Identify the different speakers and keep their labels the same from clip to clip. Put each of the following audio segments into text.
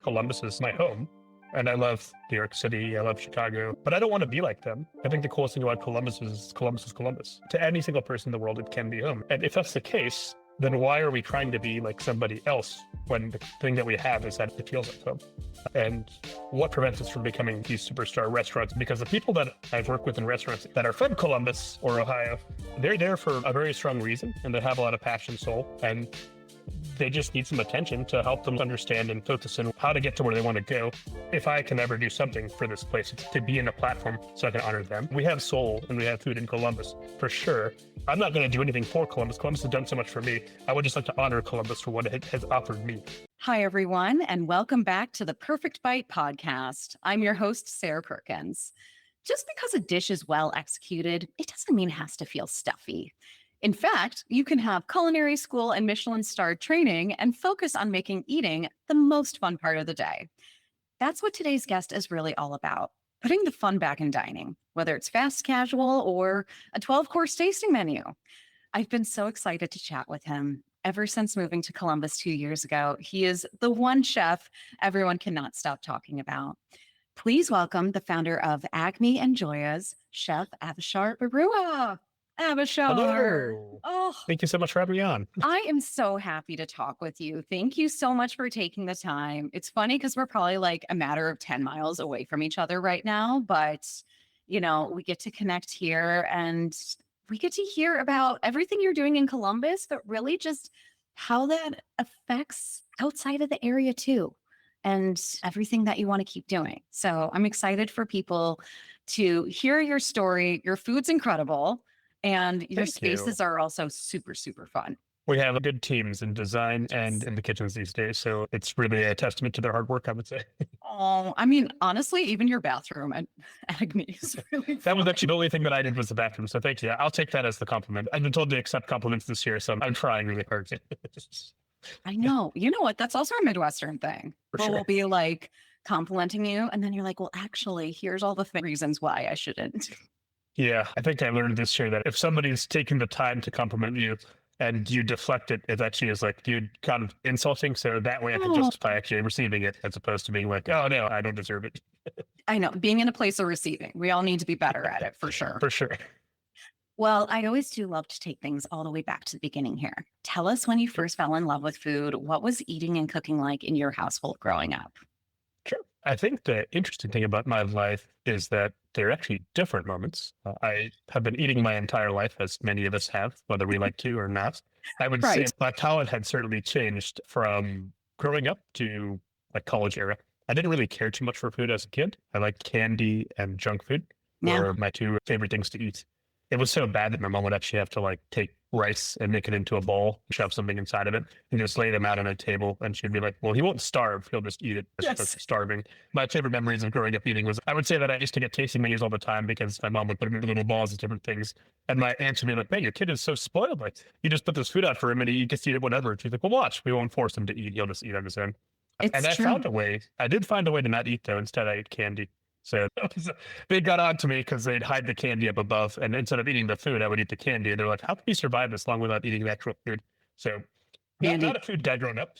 Speaker 1: Columbus is my home. And I love New York City, I love Chicago, but I don't want to be like them. I think the coolest thing about Columbus is Columbus is Columbus. To any single person in the world, it can be home. And if that's the case, then why are we trying to be like somebody else when the thing that we have is that it feels like home? And what prevents us from becoming these superstar restaurants? Because the people that I've worked with in restaurants that are from Columbus or Ohio, they're there for a very strong reason, and they have a lot of passion, soul, and they just need some attention to help them understand and focus on how to get to where they want to go. If I can ever do something for this place, it's to be in a platform so I can honor them. We have soul and we have food in Columbus, for sure. I'm not going to do anything for Columbus. Columbus has done so much for me. I would just like to honor Columbus for what it has offered me.
Speaker 2: Hi, everyone, and welcome back to the Perfect Bite podcast. I'm your host, Sarah Perkins. Just because a dish is well executed, it doesn't mean it has to feel stuffy. In fact, you can have culinary school and Michelin-starred training and focus on making eating the most fun part of the day. That's what today's guest is really all about, putting the fun back in dining, whether it's fast casual or a 12-course tasting menu. I've been so excited to chat with him. Ever since moving to Columbus 2 years ago, he is the one chef everyone cannot stop talking about. Please welcome the founder of Agni and Joya's, Chef Avishar Barua. Avishar.
Speaker 1: Hello.
Speaker 2: Oh,
Speaker 1: Thank you so much for having me on.
Speaker 2: I am so happy to talk with you. Thank you so much for taking the time. It's funny because we're probably like a matter of 10 miles away from each other right now, but we get to connect here and we get to hear about everything you're doing in Columbus, but really just how that affects outside of the area too, and everything that you want to keep doing. So I'm excited for people to hear your story. Your food's incredible. And your spaces are also super, super fun.
Speaker 1: We have good teams in design and in the kitchens these days. So it's really a testament to their hard work, I would say.
Speaker 2: Oh, I mean, honestly, even your bathroom at Agni is really fun.
Speaker 1: That was actually the only thing that I did was the bathroom. So thank you. I'll take that as the compliment. I've been told to accept compliments this year, so I'm trying really hard.
Speaker 2: I know. You know what? That's also a Midwestern thing.
Speaker 1: Sure.
Speaker 2: We'll be like complimenting you. And then you're like, well, actually, here's all the reasons why I shouldn't.
Speaker 1: Yeah, I think I learned this year that if somebody's taking the time to compliment you and you deflect it, it actually is like you kind of insulting. So that way I can justify actually receiving it as opposed to being like, oh, no, I don't deserve it.
Speaker 2: I know. Being in a place of receiving, we all need to be better at it for sure.
Speaker 1: For sure.
Speaker 2: Well, I always do love to take things all the way back to the beginning here. Tell us when you first fell in love with food. What was eating and cooking like in your household growing up?
Speaker 1: Sure. I think the interesting thing about my life is that they're actually different moments. I have been eating my entire life, as many of us have, whether we like to or not. I would say my palate had certainly changed from growing up to like college era. I didn't really care too much for food as a kid. I liked candy and junk food were my two favorite things to eat. It was so bad that my mom would actually have to like take rice and make it into a bowl, shove something inside of it, and just lay them out on a table. And she'd be like, well, he won't starve. He'll just eat it as opposed to starving. My favorite memories of growing up eating was, I would say that I used to get tasting menus all the time because my mom would put them into little balls of different things. And my aunt would be like, man, your kid is so spoiled. Like, you just put this food out for him and he gets to eat it, whatever. She's like, well, watch. We won't force him to eat. He'll just eat on his own. And I found a way. I did find a way to not eat, though. Instead, I ate candy. So they got on to me because they'd hide the candy up above. And instead of eating the food, I would eat the candy. And they're like, how can you survive this long without eating the actual food? So not a food guy growing up.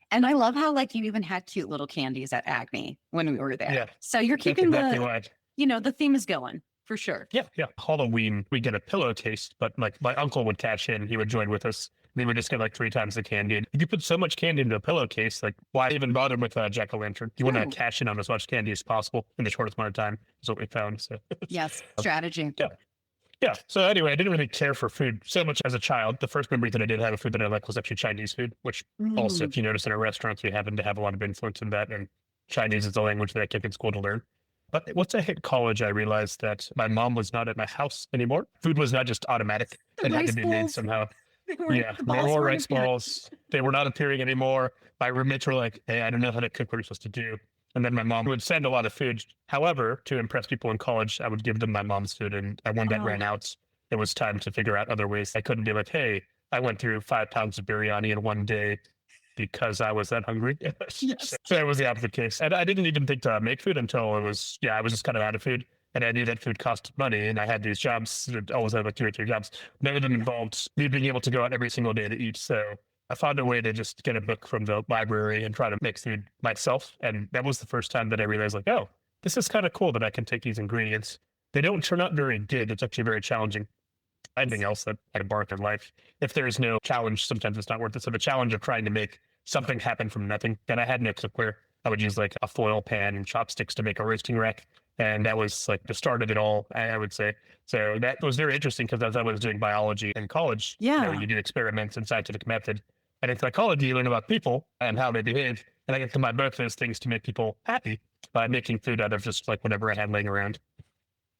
Speaker 2: And I love how like you even had cute little candies at Agni when we were there.
Speaker 1: Yeah.
Speaker 2: So you're keeping
Speaker 1: exactly
Speaker 2: the theme is going for sure.
Speaker 1: Yeah. Halloween, we get a pillowcase, but like my uncle would cash in. He would join with us. They would just get like 3 times the candy. And if you put so much candy into a pillowcase, like why even bother with a jack-o'-lantern? You want to cash in on as much candy as possible in the shortest amount of time is what we found. So
Speaker 2: yes, strategy.
Speaker 1: Yeah. So anyway, I didn't really care for food so much as a child. The first memory that I did have of food that I liked was actually Chinese food, which also, if you notice in our restaurants, we happen to have a lot of influence in that. And Chinese is the language that I kept in school to learn. But once I hit college, I realized that my mom was not at my house anymore. Food was not just automatic. It had to be made somehow. No more rice balls. They were not appearing anymore. My roommates were like, hey, I don't know how to cook. What are you supposed to do? And then my mom would send a lot of food. However, to impress people in college, I would give them my mom's food. And when that ran out, it was time to figure out other ways. I couldn't be like, hey, I went through 5 pounds of biryani in one day because I was that hungry. So it was the opposite case. And I didn't even think to make food until I was just kind of out of food. And I knew that food cost money, and I had these jobs. I always had like 2 or 3 jobs. None of them involved me being able to go out every single day to eat. So I found a way to just get a book from the library and try to make food myself. And that was the first time that I realized like, oh, this is kind of cool that I can take these ingredients. They don't turn out very good. It's actually very challenging. Anything else that I embark in life, if there is no challenge, sometimes it's not worth it. So the challenge of trying to make something happen from nothing. And I had no cookware. I would use like a foil pan and chopsticks to make a roasting rack. And that was like the start of it all, I would say. So that was very interesting because as I was doing biology in college, you do experiments and scientific method. And in psychology, you learn about people and how they behave. And I get to combine both those things to make people happy by making food out of just like whatever I had laying around.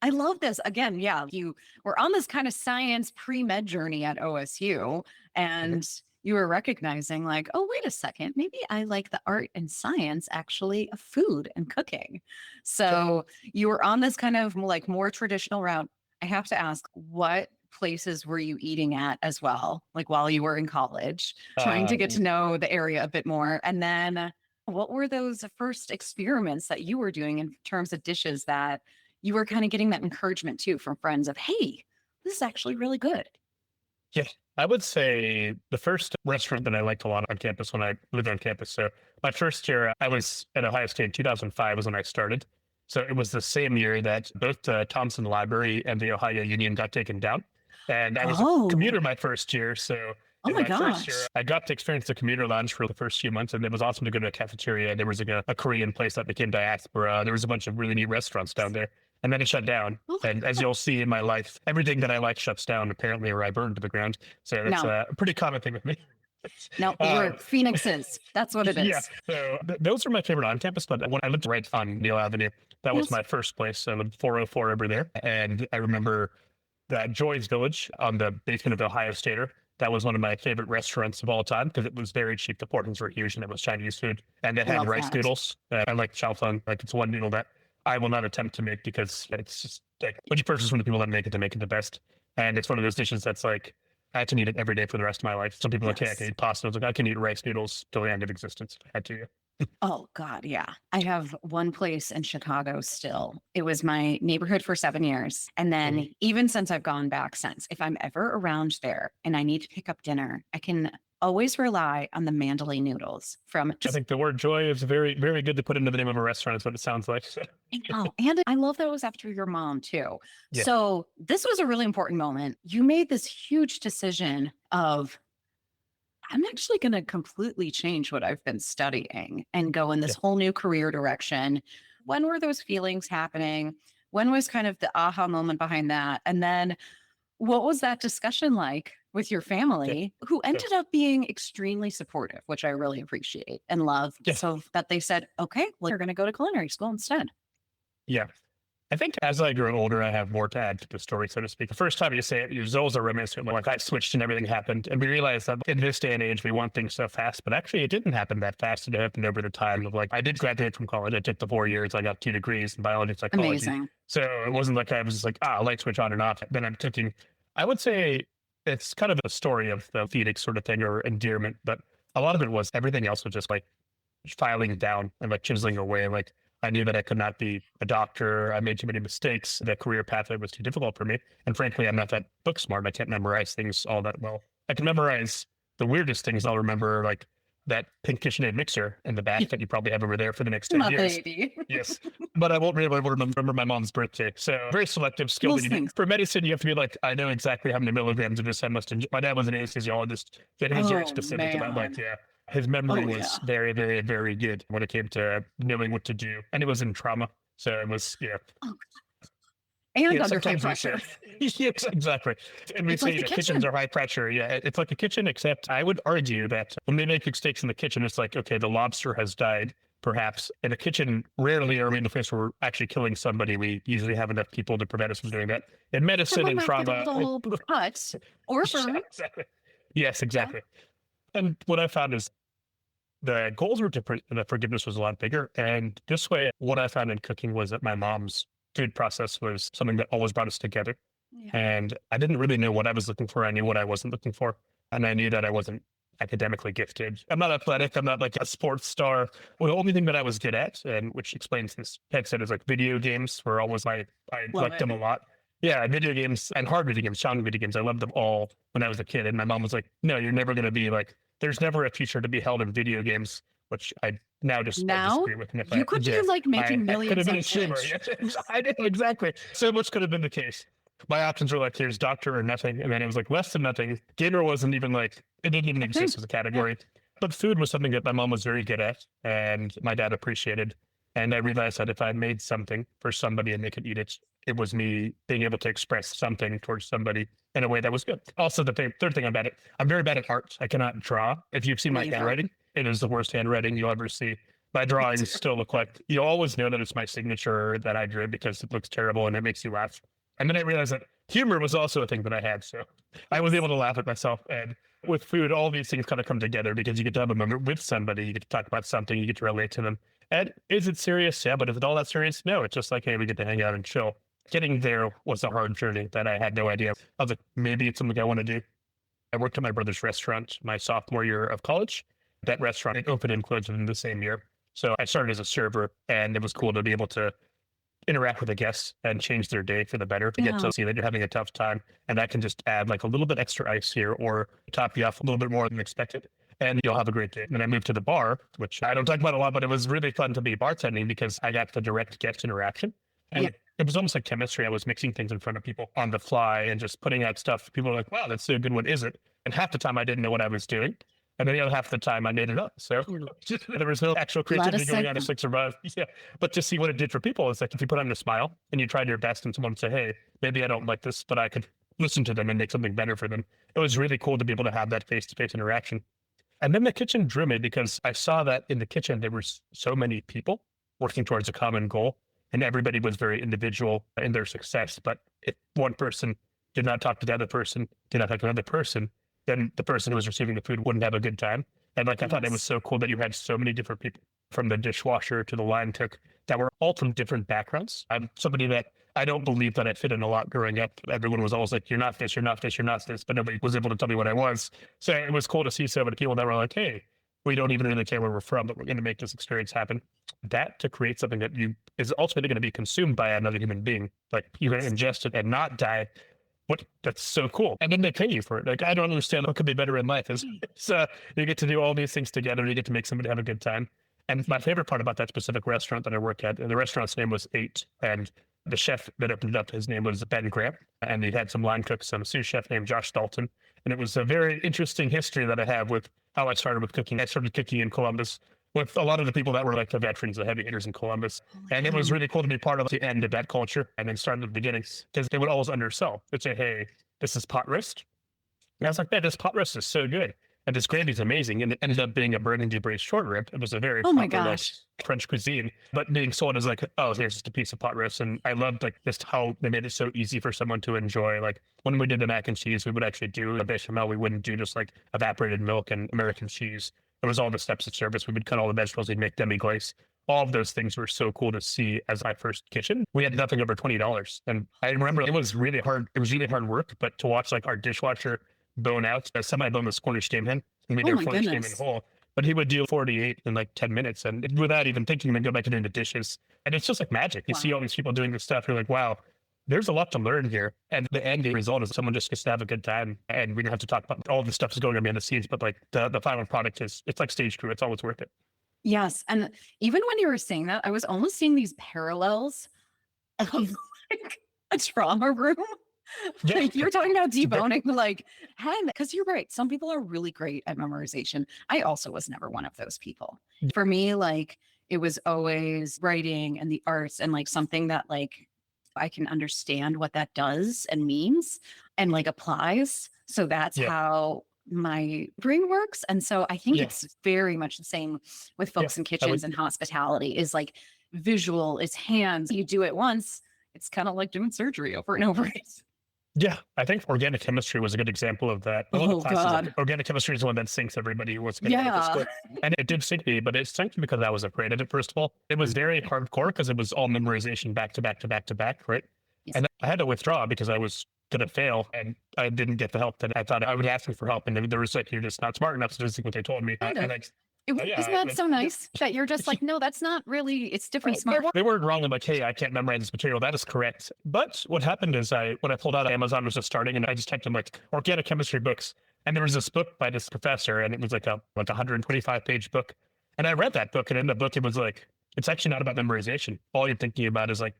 Speaker 2: I love this. Again, you were on this kind of science pre-med journey at OSU, and you were recognizing like, oh, wait a second, maybe I like the art and science actually of food and cooking. So you were on this kind of like more traditional route. I have to ask, what places were you eating at as well? Like while you were in college, trying to get to know the area a bit more. And then what were those first experiments that you were doing in terms of dishes that you were kind of getting that encouragement too from friends of, hey, this is actually really good?
Speaker 1: Yeah, I would say the first restaurant that I liked a lot on campus when I lived on campus. So my first year, I was at Ohio State in 2005 was when I started. So it was the same year that both the Thompson Library and the Ohio Union got taken down. And I was a commuter my first year. So in my first year, I got to experience the commuter lounge for the first few months, and it was awesome to go to a cafeteria. There was like a Korean place that became Diaspora. There was a bunch of really neat restaurants down there. And then it shut down. And as you'll see in my life, everything that I like shuts down, apparently, or I burn to the ground. So that's a pretty common thing with me.
Speaker 2: No, we're Phoenixes. That's what it is.
Speaker 1: Yeah. So those are my favorite on campus. But when I lived right on Neal Avenue, that was my first place. I lived 404 over there. And I remember that Joy's Village on the basement of the Ohio Stater. That was one of my favorite restaurants of all time because it was very cheap. The portions were huge and it was Chinese food. And it had rice noodles. I like chow fun. Like it's one noodle that I will not attempt to make because it's just like when you purchase from the people that make it to make it the best. And it's one of those dishes that's like, I had to eat it every day for the rest of my life. Some people are like, hey, I can eat pasta. I was like, I can eat rice noodles till the end of existence. I had to.
Speaker 2: Oh God, yeah. I have one place in Chicago still. It was my neighborhood for 7 years. And then even since I've gone back since, if I'm ever around there and I need to pick up dinner, I can always rely on the Mandalay noodles from
Speaker 1: I think the word joy is very, very good to put into the name of a restaurant is what it sounds like.
Speaker 2: And I love that it was after your mom too. Yeah. So this was a really important moment. You made this huge decision of, I'm actually going to completely change what I've been studying and go in this whole new career direction. When were those feelings happening? When was kind of the aha moment behind that? And then what was that discussion like with your family, who ended up being extremely supportive, which I really appreciate and love. So that they said, okay, well, you're going to go to culinary school instead.
Speaker 1: Yeah. I think as I grow older, I have more to add to the story, so to speak. The first time you say it, there's always a reminiscent, like I switched and everything happened. And we realized that in this day and age, we want things so fast, but actually it didn't happen that fast. It happened over the time of like, I did graduate from college. I took the 4 years. I got 2 degrees in biology and psychology.
Speaker 2: Amazing.
Speaker 1: So it wasn't like I was just like, light switch on and off. Then I'm taking, I would say it's kind of a story of the Phoenix sort of thing or endearment, but a lot of it was everything else was just like filing down and like chiseling away. Like I knew that I could not be a doctor. I made too many mistakes. The career pathway was too difficult for me. And frankly, I'm not that book smart. I can't memorize things all that well. I can memorize the weirdest things. I'll remember like that pink KitchenAid mixer in the back that you probably have over there for the next 10 years. Yes. But I won't really remember my mom's birthday. So very selective skill. For medicine, you have to be like, I know exactly how many milligrams of this I must inject. My dad was an anesthesiologist. So he was very specific about like, his memory was very, very, very good when it came to knowing what to do. And it was in trauma. So it was,
Speaker 2: And under high pressure.
Speaker 1: Yes, exactly. And we say kitchens are high pressure. Yeah, it's like a kitchen, except I would argue that when they make mistakes in the kitchen, it's like, okay, the lobster has died, perhaps. In a kitchen, rarely are we in the place where we're actually killing somebody. We usually have enough people to prevent us from doing that. In medicine and trauma.
Speaker 2: Cut or burn.
Speaker 1: Exactly. Yes, exactly. And what I found is the goals were different and the forgiveness was a lot bigger. And this way, what I found in cooking was that my mom's food process was something that always brought us together. And I didn't really know what I was looking for. I knew what I wasn't looking for. And I knew that I wasn't academically gifted. I'm not athletic. I'm not like a sports star. Well, the only thing that I was good at, and which explains this headset, is like video games were always I liked them a lot. Yeah, video games and hard video games, challenging video games. I loved them all when I was a kid. And my mom was like, no, you're never going to be like there's never a future to be held in video games, which I now just I
Speaker 2: Now
Speaker 1: disagree with. And if
Speaker 2: you could be like making
Speaker 1: I could have
Speaker 2: millions
Speaker 1: been
Speaker 2: on
Speaker 1: a streamer.
Speaker 2: Twitch.
Speaker 1: Yes, I did exactly. So much could have been the case. My options were like, there's doctor or nothing. And then it was like less than nothing. Gamer wasn't even like, it didn't even exist as a category. But food was something that my mom was very good at and my dad appreciated. And I realized that if I made something for somebody and they could eat it, it was me being able to express something towards somebody in a way that was good. Also, the third thing about it, I'm very bad at art. I cannot draw. If you've seen my handwriting, it is the worst handwriting you'll ever see. My drawings still look like, you always know that it's my signature that I drew because it looks terrible and it makes you laugh. And then I realized that humor was also a thing that I had. So I was able to laugh at myself. And with food, all these things kind of come together because you get to have a moment with somebody, you get to talk about something, you get to relate to them. And is it serious? Yeah, but is it all that serious? No, it's just like, hey, we get to hang out and chill. Getting there was a hard journey that I had no idea. I was like, maybe it's something I want to do. I worked at my brother's restaurant my sophomore year of college. That restaurant, it opened and closed within the same year. So I started as a server, and it was cool to be able to interact with the guests and change their day for the better, to get to see that you're having a tough time. And that can just add like a little bit extra ice here or top you off a little bit more than expected. And you'll have a great day. And then I moved to the bar, which I don't talk about a lot, but it was really fun to be bartending because I got the direct guest interaction. And it was almost like chemistry. I was mixing things in front of people on the fly and just putting out stuff. People were like, wow, that's so good. What is it? And half the time I didn't know what I was doing. And then the other half of the time I made it up. So there was no actual creativity going on to survive. Yeah. But to see what it did for people is like if you put on a smile and you tried your best and someone would say, hey, maybe I don't like this, but I could listen to them and make something better for them. It was really cool to be able to have that face-to-face interaction. And then the kitchen drew me because I saw that in the kitchen, there were so many people working towards a common goal and everybody was very individual in their success. But if one person did not talk to the other person, did not talk to another person, then the person who was receiving the food wouldn't have a good time. And like, I thought it was so cool that you had so many different people, from the dishwasher to the line cook, that were all from different backgrounds. I'm somebody that I don't believe that I fit in a lot growing up. Everyone was always like, you're not this, you're not this, you're not this, but nobody was able to tell me what I was. So it was cool to see so many people that were like, hey, we don't even really care where we're from, but we're going to make this experience happen. That to create something that is ultimately going to be consumed by another human being. Like you can ingest it and not die. That's so cool. And then they pay you for it. Like, I don't understand what could be better in life is you get to do all these things together. You get to make somebody have a good time. And my favorite part about that specific restaurant that I work at, the restaurant's name was 8. And the chef that opened it up, his name was Ben Grant. And he had some line cooks, some sous chef named Josh Dalton. And it was a very interesting history that I have with how I started with cooking. I started cooking in Columbus with a lot of the people that were like the veterans, the heavy hitters in Columbus. And it was really cool to be part of the end of that culture and then start at the beginning because they would always undersell. They'd say, hey, this is pot roast. And I was like, man, this pot roast is so good. And this gravy is amazing. And it ended up being a burgundy braised short rib. It was a very popular French cuisine, but being sold as like, oh, here's just a piece of pot roast. And I loved like just how they made it so easy for someone to enjoy. Like when we did the mac and cheese, we would actually do a bechamel. We wouldn't do just like evaporated milk and American cheese. It was all the steps of service. We would cut all the vegetables. We'd make demi-glace. All of those things were so cool to see as my first kitchen. We had nothing over $20. And I remember it was really hard. It was really hard work, but to watch like our dishwasher bone out a semi-boneless Cornish game hen and made their Cornish game in whole. But he would do 48 in like 10 minutes and without even thinking, then go back and do the dishes. And it's just like magic. You see all these people doing this stuff. You're like, wow, there's a lot to learn here. And the end result is someone just gets to have a good time. And we don't have to talk about all the stuff that's going on behind the scenes, but like the final product it's like stage crew. It's always worth it.
Speaker 2: Yes. And even when you were saying that, I was almost seeing these parallels of like a trauma room.
Speaker 1: Yeah.
Speaker 2: Like you're talking about deboning, like, hen, because you're right. Some people are really great at memorization. I also was never one of those people. For me, like it was always writing and the arts and like something that like I can understand what that does and means and like applies. So that's how my brain works. And so I think it's very much the same with folks in kitchens and hospitality is like visual, is hands. You do it once, it's kind of like doing surgery over and over.
Speaker 1: Yeah, I think organic chemistry was a good example of that.
Speaker 2: God.
Speaker 1: Organic chemistry is the one that sinks everybody who wants to get out of school. And it did sink me, but it sank me because I was afraid of it, first of all. It was very hardcore because it was all memorization back to back to back to back, right? Yes. And I had to withdraw because I was going to fail and I didn't get the help that I thought I would ask me for help. And there was like, you're just not smart enough to do what they told me.
Speaker 2: Isn't that so nice that you're just like, no, that's not really, it's different. Smart.
Speaker 1: They weren't wrong. I'm like, hey, I can't memorize this material. That is correct. But what happened is when I pulled out, Amazon was just starting and I just typed in like organic chemistry books And there was this book by this professor, and it was like a 125-page book. And I read that book, and in the book, it was like, it's actually not about memorization. All you're thinking about is like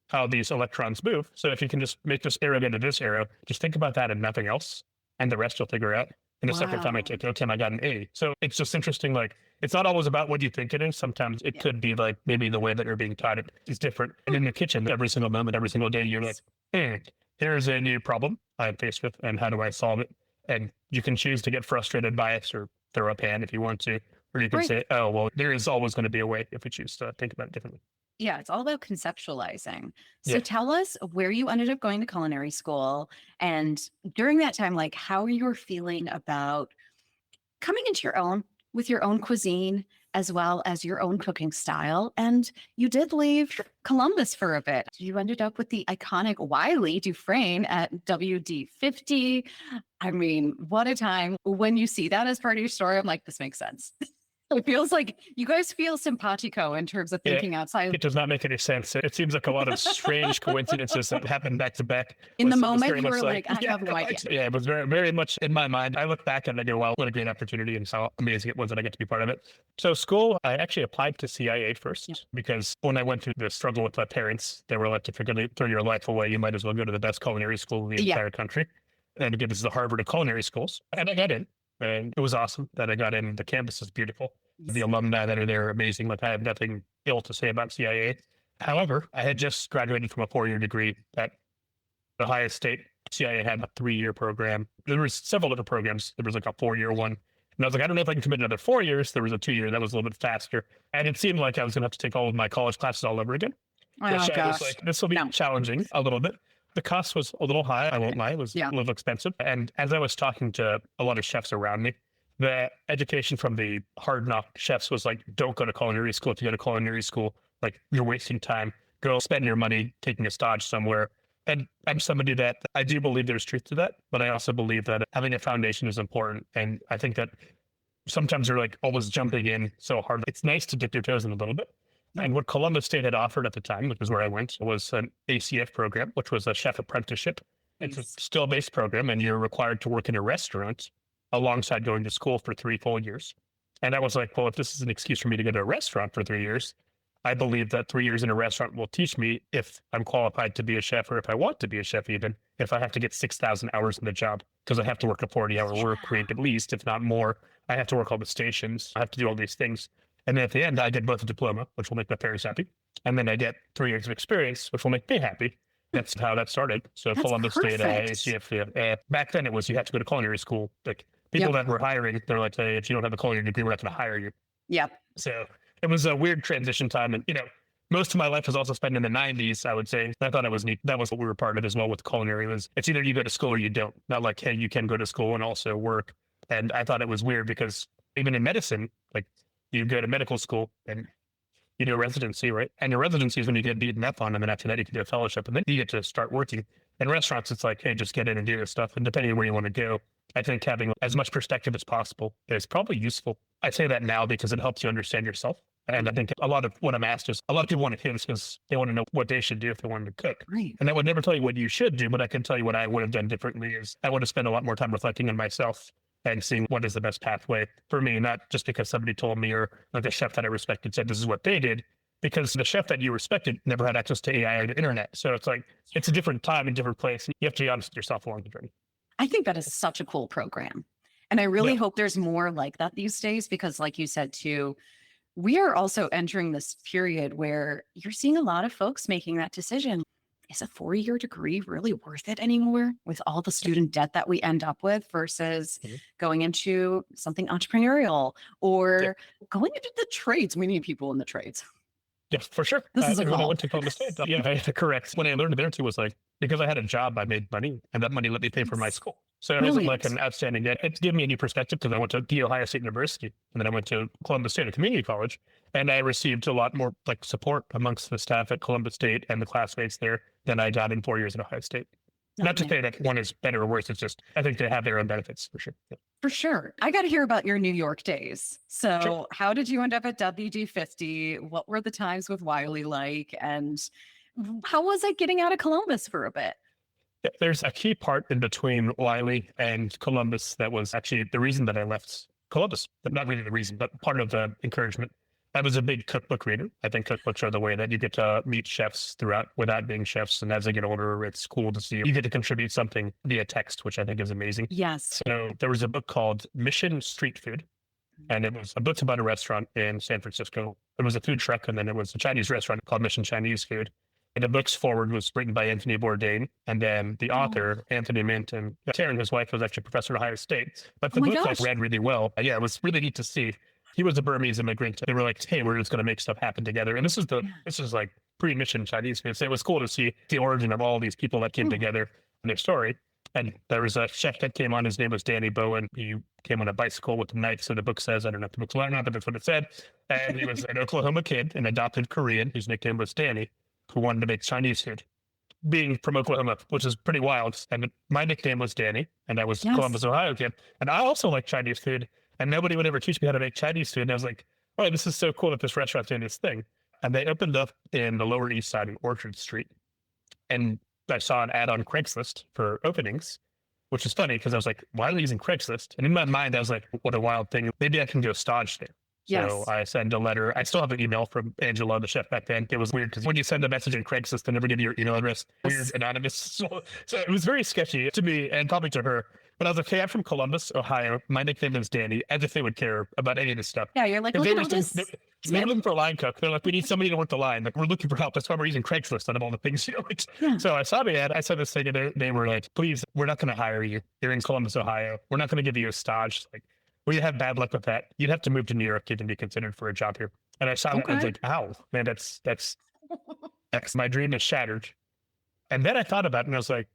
Speaker 1: how these electrons move. So if you can just make this arrow into this arrow, just think about that and nothing else, and the rest you'll figure out. In a separate time I
Speaker 2: Wow.
Speaker 1: took, okay, I got an A. So it's just interesting. Like, it's not always about what you think it is. Sometimes it
Speaker 2: Yeah.
Speaker 1: could be like maybe the way that you're being taught it is different. And in the kitchen, every single moment, every single day, you're like, hey, here's a new problem I'm faced with, and how do I solve it? And you can choose to get frustrated by it or throw up hand if you want to, or you can
Speaker 2: Right.
Speaker 1: say, oh, well, there is always going to be a way if we choose to think about it differently.
Speaker 2: Yeah, it's all about conceptualizing. So
Speaker 1: Yeah.
Speaker 2: tell us where you ended up going to culinary school. And during that time, like how you were feeling about coming into your own with your own cuisine as well as your own cooking style. And you did leave Columbus for a bit. You ended up with the iconic Wiley Dufresne at WD50. I mean, what a time. When you see that as part of your story, I'm like, this makes sense. It feels like you guys feel simpatico in terms of
Speaker 1: Yeah.
Speaker 2: thinking outside.
Speaker 1: It does not make any sense. It seems like a lot of strange coincidences that happened back to back.
Speaker 2: In the
Speaker 1: Was
Speaker 2: moment,
Speaker 1: very
Speaker 2: you
Speaker 1: much
Speaker 2: were like, I
Speaker 1: yeah,
Speaker 2: have no idea.
Speaker 1: yeah, it was very, very much in my mind. I look back and I go, wow, what a great opportunity and how amazing it was that I get to be part of it. So school, I actually applied to CIA first
Speaker 2: Yeah.
Speaker 1: because when I went through the struggle with my parents, they were like, if you're going to throw your life away, you might as well go to the best culinary school in the
Speaker 2: Yeah.
Speaker 1: entire country. And again, this is the Harvard of culinary schools. And I got in. And it was awesome that I got in. The campus is beautiful. The alumni that are there are amazing. Like, I have nothing ill to say about CIA. However, I had just graduated from a 4-year degree at the highest state. CIA had a 3-year program. There was several different programs. There was like a 4-year one. And I was like, I don't know if I can commit another 4 years. There was a 2-year that was a little bit faster. And it seemed like I was going to have to take all of my college classes all over again,
Speaker 2: Oh
Speaker 1: which I was
Speaker 2: gosh.
Speaker 1: like, this will be
Speaker 2: No.
Speaker 1: challenging a little bit. The cost was a little high. I won't lie. It was
Speaker 2: Yeah.
Speaker 1: a little expensive. And as I was talking to a lot of chefs around me, the education from the hard knock chefs was like, don't go to culinary school. If you go to culinary school, like, you're wasting time. Go spend your money taking a stage somewhere. And I'm somebody that I do believe there's truth to that, but I also believe that having a foundation is important. And I think that sometimes you're like always jumping in so hard. It's nice to dip your toes in a little bit. And what Columbus State had offered at the time, which was where I went, was an ACF program, which was a chef apprenticeship. It's a skill-based program, and you're required to work in a restaurant alongside going to school for 3 full years. And I was like, well, if this is an excuse for me to go to a restaurant for 3 years, I believe that 3 years in a restaurant will teach me if I'm qualified to be a chef, or if I want to be a chef, even if I have to get 6,000 hours in the job, because I have to work a 40-hour work week at least, if not more. I have to work all the stations. I have to do all these things. And then at the end, I get both a diploma, which will make my parents happy. And then I get 3 years of experience, which will make me happy. That's how that started. So
Speaker 2: That's
Speaker 1: Columbus State,
Speaker 2: perfect.
Speaker 1: ACF, back then it was, you had to go to culinary school. Like, people that were hiring, they're like, hey, if you don't have a culinary degree, we're not going to hire you.
Speaker 2: Yep.
Speaker 1: So it was a weird transition time. And, most of my life was also spent in the 90s, I would say. I thought it was neat. That was what we were part of as well with culinary. Was it's either you go to school or you don't. Not like, hey, you can go to school and also work. And I thought it was weird because even in medicine, like, you go to medical school and you do a residency, right? And your residency is when you get beaten up on, and then after that you can do a fellowship, and then you get to start working. In restaurants, it's like, hey, just get in and do your stuff. And depending on where you want to go, I think having as much perspective as possible is probably useful. I say that now because it helps you understand yourself. And I think a lot of what I'm asked is, a lot of people want to hints because they want to know what they should do if they wanted to cook.
Speaker 2: Right.
Speaker 1: And I would never tell you what you should do, but I can tell you what I would have done differently. Is I would have spent a lot more time reflecting on myself and seeing what is the best pathway for me, not just because somebody told me, or like a chef that I respected said this is what they did, because the chef that you respected never had access to AI or the internet. So it's like, it's a different time and different place. You have to be honest with yourself along the journey.
Speaker 2: I think that is such a cool program. And I really
Speaker 1: Yeah.
Speaker 2: hope there's more like that these days, because like you said too, we are also entering this period where you're seeing a lot of folks making that decision. Is a 4-year degree really worth it anymore with all the student debt that we end up with versus
Speaker 1: Mhm.
Speaker 2: going into something entrepreneurial or going into the trades? We need people in the trades.
Speaker 1: Yeah, for sure.
Speaker 2: This is a
Speaker 1: When I
Speaker 2: call.
Speaker 1: went to Columbus State, yeah, I had to correct. When I learned there too was like, because I had a job, I made money, and that money let me pay for my
Speaker 2: Yes.
Speaker 1: school. So it wasn't like
Speaker 2: Brilliant.
Speaker 1: an outstanding debt. It gave me a new perspective because I went to the Ohio State University, and then I went to Columbus State, a community college, and I received a lot more like support amongst the staff at Columbus State and the classmates there than I got in 4 years at Ohio State.
Speaker 2: Oh,
Speaker 1: Not to
Speaker 2: man.
Speaker 1: say that one is better or worse. It's just, I think they have their own benefits for sure. Yeah.
Speaker 2: For sure. I got to hear about your New York days. So,
Speaker 1: Sure.
Speaker 2: how did you end up at WD50? What were the times with Wiley like? And how was it getting out of Columbus for a bit?
Speaker 1: Yeah, there's a key part in between Wiley and Columbus that was actually the reason that I left Columbus. But not really the reason, but part of the encouragement. I was a big cookbook reader. I think cookbooks are the way that you get to meet chefs throughout without being chefs. And as I get older, it's cool to see you get to contribute something via text, which I think is amazing.
Speaker 2: Yes.
Speaker 1: So there was a book called Mission Street Food, and it was a book about a restaurant in San Francisco. It was a food truck, and then it was a Chinese restaurant called Mission Chinese Food. And the book's forward was written by Anthony Bourdain, and then the author, Anthony Minton, Taryn, his wife, was actually a professor at Ohio State. But the
Speaker 2: Oh my
Speaker 1: book
Speaker 2: gosh.
Speaker 1: read really well. Yeah, it was really neat to see. He was a Burmese immigrant. They were like, "Hey, we're just going to make stuff happen together." And this is like pre-mission Chinese food. So it was cool to see the origin of all these people that came together and their story. And there was a chef that came on. His name was Danny Bowen. He came on a bicycle with a knife. So the book says, I don't know if the book's learned, but that's what it said. And he was an Oklahoma kid, an adopted Korean, whose nickname was Danny, who wanted to make Chinese food, being from Oklahoma, which is pretty wild. And my nickname was Danny, and I was Columbus, Ohio kid. And I also like Chinese food, and nobody would ever teach me how to make Chinese food. And I was like, oh, this is so cool that this restaurant's doing this thing. And they opened up in the Lower East Side in Orchard Street. And I saw an ad on Craigslist for openings, which is funny because I was like, why are they using Craigslist? And in my mind, I was like, what a wild thing. Maybe I can go stage there.
Speaker 2: Yes.
Speaker 1: So I send a letter. I still have an email from Angela, the chef back then. It was weird because when you send a message in Craigslist, they never give you your email address. Weird, anonymous. So it was very sketchy to me and probably to her. But I was like, hey, I'm from Columbus, Ohio. My nickname is Danny, as if they would care about any of this stuff.
Speaker 2: Yeah, you're like,
Speaker 1: If
Speaker 2: look
Speaker 1: they
Speaker 2: at
Speaker 1: were
Speaker 2: all this.
Speaker 1: they were looking for a line cook. They're like, we need somebody to work the line. Like, we're looking for help. That's why we're using Craigslist out of all the things. So I saw the ad. I saw this thing, and they were like, please, we're not going to hire you. You're in Columbus, Ohio. We're not going to give you a stage. Like, we have bad luck with that. You'd have to move to New York to even be considered for a job here. And I saw that and I was like, ow, man, that's my dream is shattered. And then I thought about it and I was like,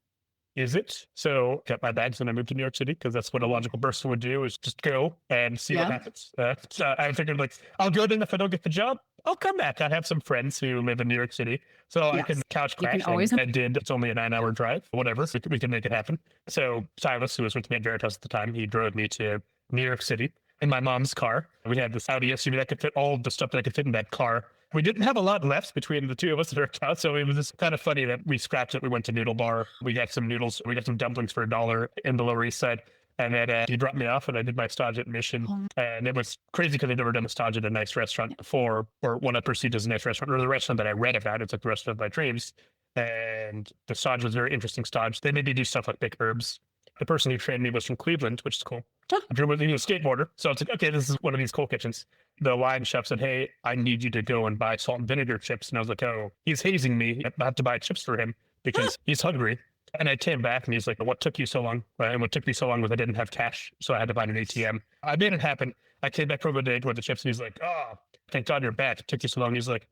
Speaker 1: is it? So kept my bags and I moved to New York City because that's what a logical person would do is just go and see what happens. So I figured like, I'll go then if I don't get the job, I'll come back. I have some friends who live in New York City. So I can couch crash and I did. It's only a 9-hour drive, whatever. We can make it happen. So Silas, who was with me at Veritas at the time, he drove me to New York City in my mom's car. We had this Audi SUV that could fit all the stuff that I could fit in that car. We didn't have a lot left between the two of us at our house, so it was just kind of funny that we scrapped it. We went to Noodle Bar. We got some noodles. We got some dumplings for $1 in the Lower East Side. And then he dropped me off and I did my stage at Mission. And it was crazy because I'd never done a stage at a nice restaurant before, or one I perceived as a nice restaurant, or the restaurant that I read about. It's like the restaurant of my dreams. And the stage was a very interesting stage. They made me do stuff like bake herbs. The person who trained me was from Cleveland, which is cool. He was a skateboarder. So it's like, okay, this is one of these cool kitchens. The line chef said, hey, I need you to go and buy salt and vinegar chips. And I was like, oh, he's hazing me. I have to buy chips for him because he's hungry. And I came back and he's like, what took you so long? And what took me so long was I didn't have cash. So I had to find an ATM. I made it happen. I came back from a day with the chips and he's like, oh, thank God you're back. It took you so long. He's like,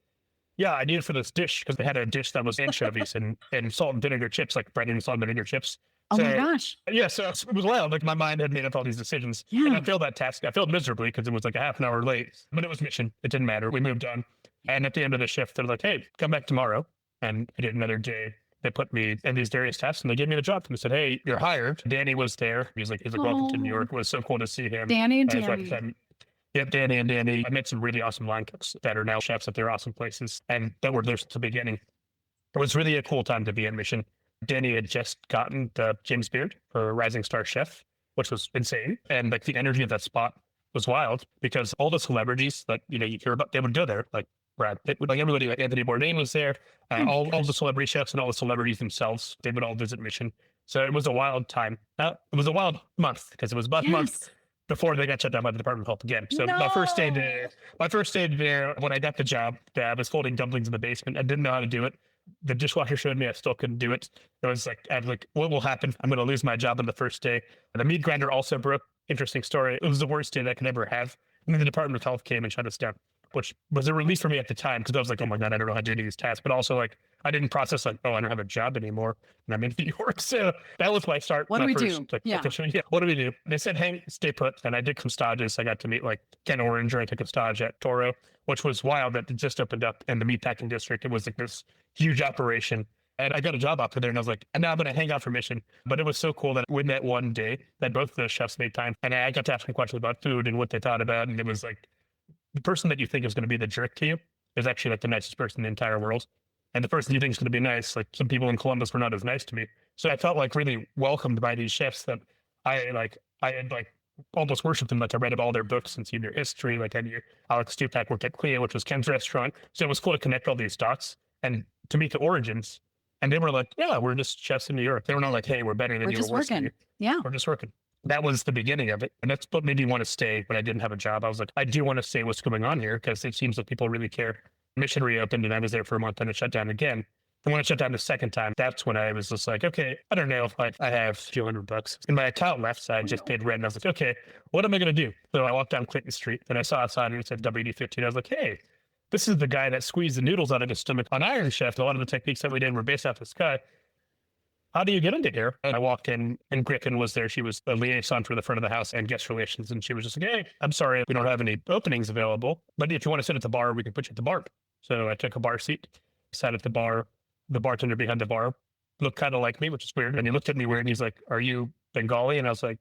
Speaker 1: yeah, I need it for this dish because they had a dish that was anchovies and salt and vinegar chips, like bread and salt and vinegar chips.
Speaker 2: Oh my gosh.
Speaker 1: Yeah, so it was wild. Like my mind had made up all these decisions.
Speaker 2: Yeah.
Speaker 1: And I failed that task. I failed miserably because it was like a half an hour late, but it was Mission. It didn't matter. We moved on. And at the end of the shift, they're like, hey, come back tomorrow. And I did another day. They put me in these various tasks and they gave me the job. And they said, hey, you're hired. Danny was there. He's like, welcome to New York. It was so cool to see him.
Speaker 2: Danny.
Speaker 1: Yep, Danny and Danny. I met some really awesome line cooks that are now chefs at their awesome places and that were there since the beginning. It was really a cool time to be in Mission. Danny had just gotten the James Beard for Rising Star Chef, which was insane. And like the energy of that spot was wild because all the celebrities that, you hear about, they would go there. Like Brad Pitt, like everybody, like Anthony Bourdain was there. All the celebrity chefs and all the celebrities themselves, they would all visit Mission. So it was a wild time. It was a wild month because it was about a month before they got shut down by the Department of Health again. So my first day there, when I got the job, I was folding dumplings in the basement. I didn't know how to do it. The dishwasher showed me I still couldn't do it. It was like, I was like, what will happen? I'm going to lose my job on the first day. And the meat grinder also broke. Interesting story. It was the worst day that I could ever have. And then the Department of Health came and shut us down, which was a relief for me at the time because I was like, oh my God, I don't know how to do any of these tasks. But also like, I didn't process like, oh, I don't have a job anymore and I'm in New York. So that was my start.
Speaker 2: What do we do?
Speaker 1: What do we do? They said, hey, stay put. And I did some stages. I got to meet like Ken Orange, or I took a stage at Toro, which was wild that it just opened up in the meatpacking district. It was like this huge operation. And I got a job after there and I was like, and now I'm going to hang out for Mission. But it was so cool that when that one day that both the chefs made time and I got to ask them questions about food and what they thought about. And it was like, the person that you think is going to be the jerk to you is actually like the nicest person in the entire world. And the person you think is going to be nice, like some people in Columbus were not as nice to me. So I felt like really welcomed by these chefs that I had like almost worshipped them. Like I read all their books and seen their history. Like I knew Alex Stupak worked at Clea, which was Ken's restaurant. So it was cool to connect all these dots and to meet the origins. And they were like, yeah, we're just chefs in New York. They were not like, hey, we're better than
Speaker 2: We're
Speaker 1: you.
Speaker 2: just
Speaker 1: We're worse than
Speaker 2: working.
Speaker 1: you.
Speaker 2: Yeah.
Speaker 1: We're just working. That was the beginning of it. And that's what made me want to stay when I didn't have a job. I was like, I do want to say what's going on here because it seems like people really care. Mission reopened and I was there for a month and it shut down again. And when it shut down the second time, that's when I was just like, okay, I don't know if I have a few $100. And my account left, so I just paid rent. And I was like, okay, what am I going to do? So I walked down Clinton Street and I saw outside and it said WD-15. I was like, hey, this is the guy that squeezed the noodles out of his stomach on Iron Chef. A lot of the techniques that we did were based off this guy. How do you get into here? And I walked in and Griffin was there. She was a liaison for the front of the house and guest relations. And she was just like, hey, I'm sorry, we don't have any openings available. But if you want to sit at the bar, we can put you at the bar. So I took a bar seat, sat at the bar. The bartender behind the bar looked kind of like me, which is weird. And he looked at me weird and he's like, are you Bengali? And I was like,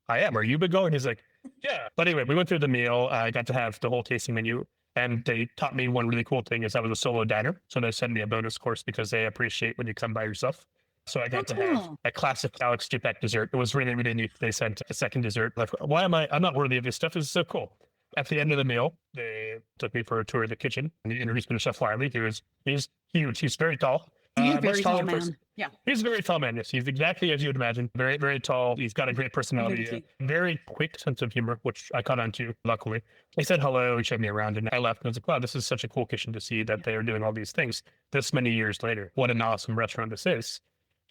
Speaker 1: I am. Are you Bengali? And he's like, yeah. But anyway, we went through the meal. I got to have the whole tasting menu. And they taught me one really cool thing is I was a solo diner. So they sent me a bonus course because they appreciate when you come by yourself. So I got to have a classic Alex Stupak dessert. It was really, really neat. They sent a second dessert. Like, why am I'm not worthy of this stuff. This is so cool. At the end of the meal, they took me for a tour of the kitchen and he introduced me to Chef Wiley. He's huge. He's very tall.
Speaker 2: Very tall man. Yeah.
Speaker 1: He's a very tall man. Yes. He's exactly as you would imagine. Very, very tall. He's got a great personality. Very quick sense of humor, which I caught on to, luckily. He said hello. He showed me around and I left. And I was like, wow, this is such a cool kitchen to see that they are doing all these things this many years later. What an awesome restaurant this is.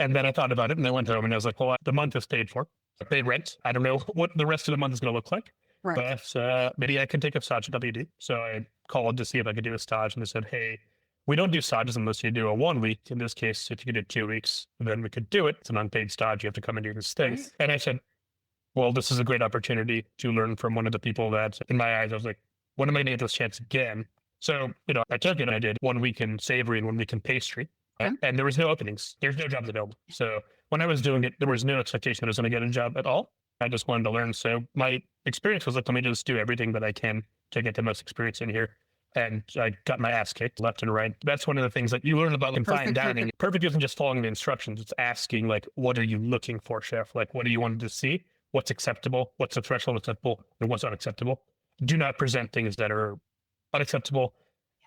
Speaker 1: And then I thought about it and I went home and I was like, well, the month is paid for. I paid rent. I don't know what the rest of the month is going to look like. Right. But maybe I can take a stage at WD. So I called to see if I could do a stage and they said, hey, we don't do stages unless you do a 1 week. In this case, if you could do 2 weeks, then we could do it. It's an unpaid stage. You have to come and do this thing. Right. And I said, well, this is a great opportunity to learn from one of the people that in my eyes, I was like, when am I going to get this chance again? So, I took it and I did 1 week in savory and 1 week in pastry. And there was no openings. There's no jobs available. So when I was doing it, there was no expectation I was going to get a job at all. I just wanted to learn. So my experience was like, let me just do everything that I can to get the most experience in here. And I got my ass kicked left and right. That's one of the things that you learn about in fine dining. Perfect isn't just following the instructions. It's asking, like, what are you looking for, chef? Like, what do you want to see? What's acceptable? What's the threshold acceptable? And what's unacceptable? Do not present things that are unacceptable.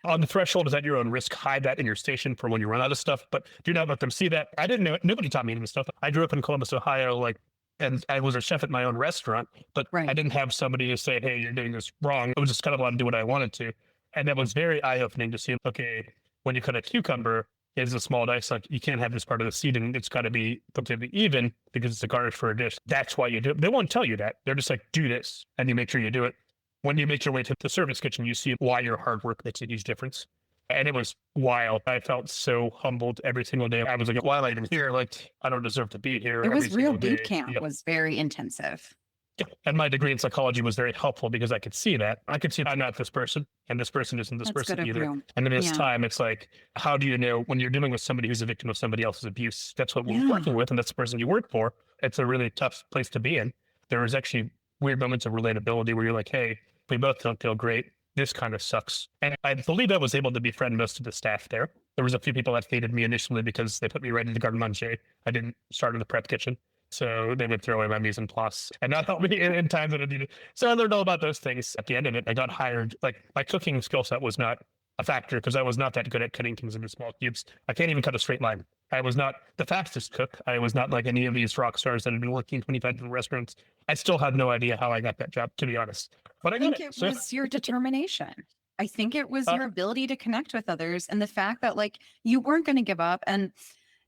Speaker 1: On the threshold is at your own risk. Hide that in your station for when you run out of stuff, but do not let them see that. I didn't know it. Nobody taught me any of this stuff. I grew up in Columbus, Ohio, and I was a chef at my own restaurant, but I didn't have somebody to say, hey, you're doing this wrong. I was just kind of allowed to do what I wanted to. And that was very eye-opening to see, okay, when you cut a cucumber, it's a small dice, like you can't have this part of the seed and it's got to be completely even because it's a garnish for a dish. That's why you do it. They won't tell you that. They're just like, do this, and you make sure you do it. When you make your way to the service kitchen, you see why your hard work makes a huge difference. And it was wild. I felt so humbled every single day. I was like, why am I even here? Like, I don't deserve to be here.
Speaker 2: It was real boot camp. It was very intensive.
Speaker 1: Yeah. And my degree in psychology was very helpful because I could see that. I could see I'm not this person and this person isn't this person either. And in this time, it's like, how do you know when you're dealing with somebody who's a victim of somebody else's abuse? That's what we're working with. And that's the person you work for. It's a really tough place to be in. There was actually weird moments of relatability where you're like, hey, we both don't feel great. This kind of sucks. And I believe I was able to befriend most of the staff there. There was a few people that hated me initially because they put me right into garde manger. I didn't start in the prep kitchen. So they would throw away my mise en place and not help me in times that I needed. So I learned all about those things. At the end of it, I got hired. Like my cooking skill set was not a factor because I was not that good at cutting things into small cubes. I can't even cut a straight line. I was not the fastest cook. I was not like any of these rock stars that had been working 25 different restaurants. I still had no idea how I got that job, to be honest. But I think
Speaker 2: it was your determination. I think it was your ability to connect with others and the fact that like you weren't going to give up. And